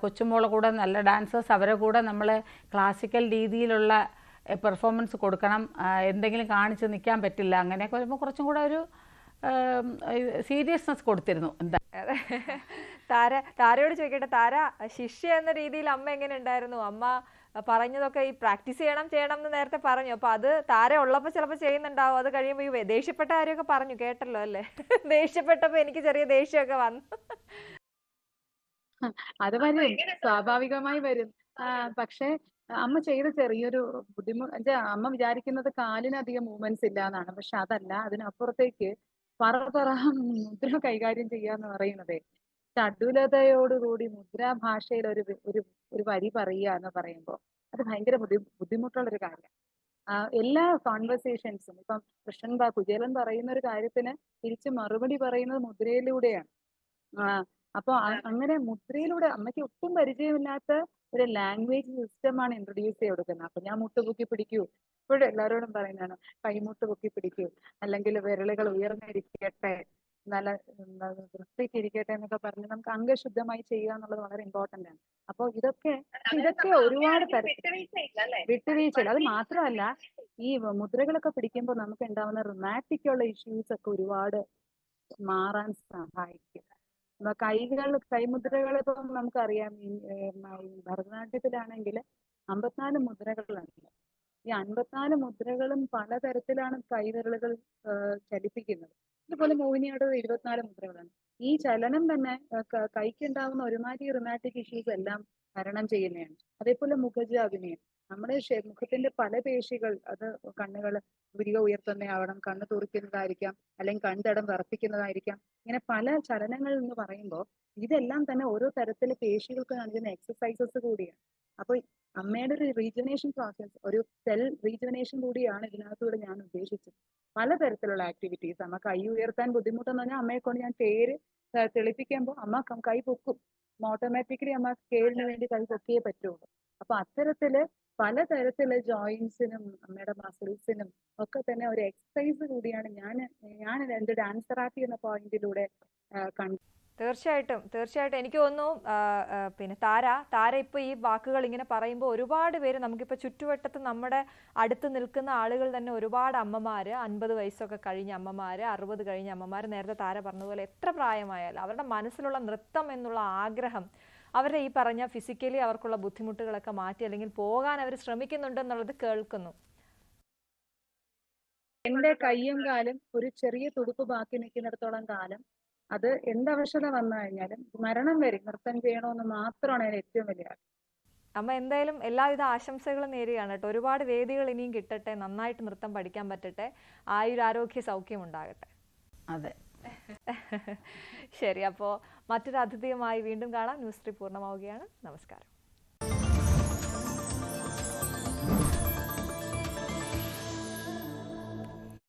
കൊച്ചുമോളെ കൂടെ നല്ല ഡാൻസേഴ്സ്, അവരെ കൂടെ നമ്മൾ ക്ലാസിക്കൽ രീതിയിലുള്ള പെർഫോമൻസ് കൊടുക്കണം. എന്തെങ്കിലും കാണിച്ച് നിൽക്കാൻ പറ്റില്ല. അങ്ങനെയൊക്കെ വരുമ്പോൾ കുറച്ചും കൂടെ ഒരു സീരിയസ്നെസ് കൊടുത്തിരുന്നു. എന്താ താരയോട് ചോദിക്കട്ടെ, താര ശിഷ്യ എന്ന രീതിയിൽ അമ്മ എങ്ങനെ ഉണ്ടായിരുന്നു? അമ്മ പറഞ്ഞതൊക്കെ ഈ പ്രാക്ടീസ് ചെയ്യണം എന്ന് നേരത്തെ പറഞ്ഞു. അപ്പൊ അത് താര ഉള്ളപ്പോൾ ചിലപ്പോൾ ചെയ്യുന്നുണ്ടാവും, അത് കഴിയുമ്പോൾ ഈ ദേഷ്യപ്പെട്ട കാര്യമൊക്കെ പറഞ്ഞു കേട്ടല്ലോ അല്ലേ? ദേഷ്യപ്പെട്ടപ്പോൾ എനിക്ക് ചെറിയ ദേഷ്യമൊക്കെ വന്നു. അത് വരും, സ്വാഭാവികമായി വരും. പക്ഷെ അമ്മ ചെയ്ത ചെറിയൊരു ബുദ്ധിമുട്ട്, അമ്മ വിചാരിക്കുന്നത് കാലിനധികം മൂവ്മെന്റ്സ് ഇല്ല എന്നാണ്. പക്ഷെ അതല്ല, അതിനപ്പുറത്തേക്ക് പറ മുദ്ര കൈകാര്യം ചെയ്യാന്ന് പറയുന്നത് ചടുലതയോടുകൂടി മുദ്രാഭാഷയിൽ ഒരു വരി പറയുക എന്ന് പറയുമ്പോൾ അത് ഭയങ്കര ബുദ്ധിമുട്ടുള്ളൊരു കാര്യം. എല്ലാ കോൺവെർസേഷൻസും ഇപ്പം കുചേലൻ പറയുന്ന ഒരു കാര്യത്തിന് തിരിച്ച് മറുപടി പറയുന്നത് മുദ്രയിലൂടെയാണ്. അപ്പോൾ അങ്ങനെ മുദ്രയിലൂടെ അമ്മയ്ക്ക് ഒട്ടും പരിചയമില്ലാത്ത ഒരു ലാംഗ്വേജ് സിസ്റ്റമാണ് ഇൻട്രൊഡ്യൂസ് ചെയ്ത് കൊടുക്കുന്നത്. അപ്പൊ ഞാൻ മുട്ടുപൊക്കി പിടിക്കൂ, ഇപ്പോഴും എല്ലാവരോടും പറയുന്നതാണ് കൈമുട്ട് പൊക്കി പിടിക്കൂ, അല്ലെങ്കിൽ വിരലുകൾ ഉയർന്നിരിക്കട്ടെ, നല്ല വൃത്തിക്ക് ഇരിക്കട്ടെ എന്നൊക്കെ പറഞ്ഞ് നമുക്ക് അംഗശുദ്ധമായി ചെയ്യുക എന്നുള്ളത് വളരെ ഇമ്പോർട്ടന്റ് ആണ്. അപ്പോൾ ഇതൊക്കെ ഒരുപാട് വിട്ടുവീഴ്ചയില്ല. അത് മാത്രമല്ല, ഈ മുദ്രകളൊക്കെ പിടിക്കുമ്പോൾ നമുക്ക് ഉണ്ടാവുന്ന റൊമാറ്റിക്കുള്ള ഇഷ്യൂസ് ഒക്കെ ഒരുപാട് മാറാൻ സഹായിക്കും. കൈമുദ്രകൾ ഇപ്പം നമുക്കറിയാം, ഈ ഭരതനാട്യത്തിലാണെങ്കിൽ 54 മുദ്രകളാണ്. ഈ 54 മുദ്രകളും പലതരത്തിലാണ് കൈവിരലുകൾ ചലിപ്പിക്കുന്നത്. ഇതുപോലെ മോഹിനിയാട്ടം 24 മുദ്രകളാണ്. ഈ ചലനം തന്നെ കൈക്കുണ്ടാവുന്ന ഒരുമാതിരി റൊമാറ്റിക് ഇഷ്യൂസ് എല്ലാം തരണം ചെയ്യുന്നതാണ്. അതേപോലെ മുഖജാഭിനയം, നമ്മുടെ മുഖത്തിന്റെ പല പേശികൾ, അത് കണ്ണുകൾ പുരിക ഉയർത്തുന്നതാവണം, കണ്ണ് തുറിക്കുന്നതായിരിക്കാം, അല്ലെങ്കിൽ കൺതടം വിറപ്പിക്കുന്നതായിരിക്കാം. ഇങ്ങനെ പല ചലനങ്ങൾ എന്ന് പറയുമ്പോൾ ഇതെല്ലാം തന്നെ ഓരോ തരത്തിലെ പേശികൾക്ക് നൽകുന്ന എക്സസൈസസ് കൂടിയാണ്. അപ്പൊ അമ്മയുടെ ഒരു റീജുവനേഷൻ പ്രോസസ്, ഒരു സെൽ റീജുവനേഷൻ കൂടിയാണ് ഇതിനകത്തൂടെ ഞാൻ ഉദ്ദേശിച്ചത്. പലതരത്തിലുള്ള ആക്ടിവിറ്റീസ്. അമ്മ കൈ ഉയർത്താൻ ബുദ്ധിമുട്ടെന്ന് പറഞ്ഞാൽ അമ്മയെ കൊണ്ട് ഞാൻ പേര് തെളിപ്പിക്കുമ്പോൾ അമ്മ കൈ പൊക്കും. ഓട്ടോമാറ്റിക്കലി അമ്മ സ്കെയിലിന് വേണ്ടി കൈ പൊക്കിയേ പറ്റുള്ളൂ. അപ്പൊ അത്തരത്തില് പലതരത്തിലെ ജോയിന്റ്സിനും അമ്മയുടെ മസിൽസിനും ഒക്കെ തന്നെ ഒരു എക്സസൈസ് കൂടിയാണ് ഞാൻ എന്റെ ഡാൻസ് തെറാപ്പി എന്ന പോയിന്റിലൂടെ കണ്ടു. തീർച്ചയായിട്ടും എനിക്ക് തോന്നുന്നു പിന്നെ താര ഇപ്പൊ ഈ വാക്കുകൾ ഇങ്ങനെ പറയുമ്പോൾ ഒരുപാട് പേര് നമുക്കിപ്പോൾ ചുറ്റുവട്ടത്ത് നമ്മുടെ അടുത്ത് നിൽക്കുന്ന ആളുകൾ തന്നെ ഒരുപാട് അമ്മമാര്, 50 വയസ്സൊക്കെ കഴിഞ്ഞ അമ്മമാര്, 60 കഴിഞ്ഞ അമ്മമാര്, നേരത്തെ താര പറഞ്ഞതുപോലെ എത്ര പ്രായമായാലും അവരുടെ മനസ്സിലുള്ള നൃത്തം എന്നുള്ള ആഗ്രഹം, അവരുടെ ഈ പറഞ്ഞ ഫിസിക്കലി അവർക്കുള്ള ബുദ്ധിമുട്ടുകളൊക്കെ മാറ്റി അല്ലെങ്കിൽ പോകാൻ അവർ ശ്രമിക്കുന്നുണ്ടെന്നുള്ളത് കേൾക്കുന്നു. എന്റെ കൈയും കാലും ഒരു ചെറിയ തുടുപ്പ് ബാക്കി നിൽക്കുന്നിടത്തോളം കാലം അത് എന്താവശ്യത വന്നു കഴിഞ്ഞാലും മരണം വരെ നൃത്തം ചെയ്യണമെന്ന് മാത്രമാണ് അതിന് ഏറ്റവും വലിയ ആഗ്രഹം. അമ്മ എന്തായാലും എല്ലാവിധ ആശംസകളും നേരുകയാണ് കേട്ടോ. ഒരുപാട് വേദികൾ ഇനിയും കിട്ടട്ടെ, നന്നായിട്ട് നൃത്തം പഠിക്കാൻ പറ്റട്ടെ, ആയുരാരോഗ്യ സൗഖ്യം ഉണ്ടാകട്ടെ. അതെ. ശരി, അപ്പോൾ മറ്റൊരു അതിഥിയുമായി വീണ്ടും കാണാം. ന്യൂസ് 3 പൂർണ്ണമാവുകയാണ്. നമസ്കാരം.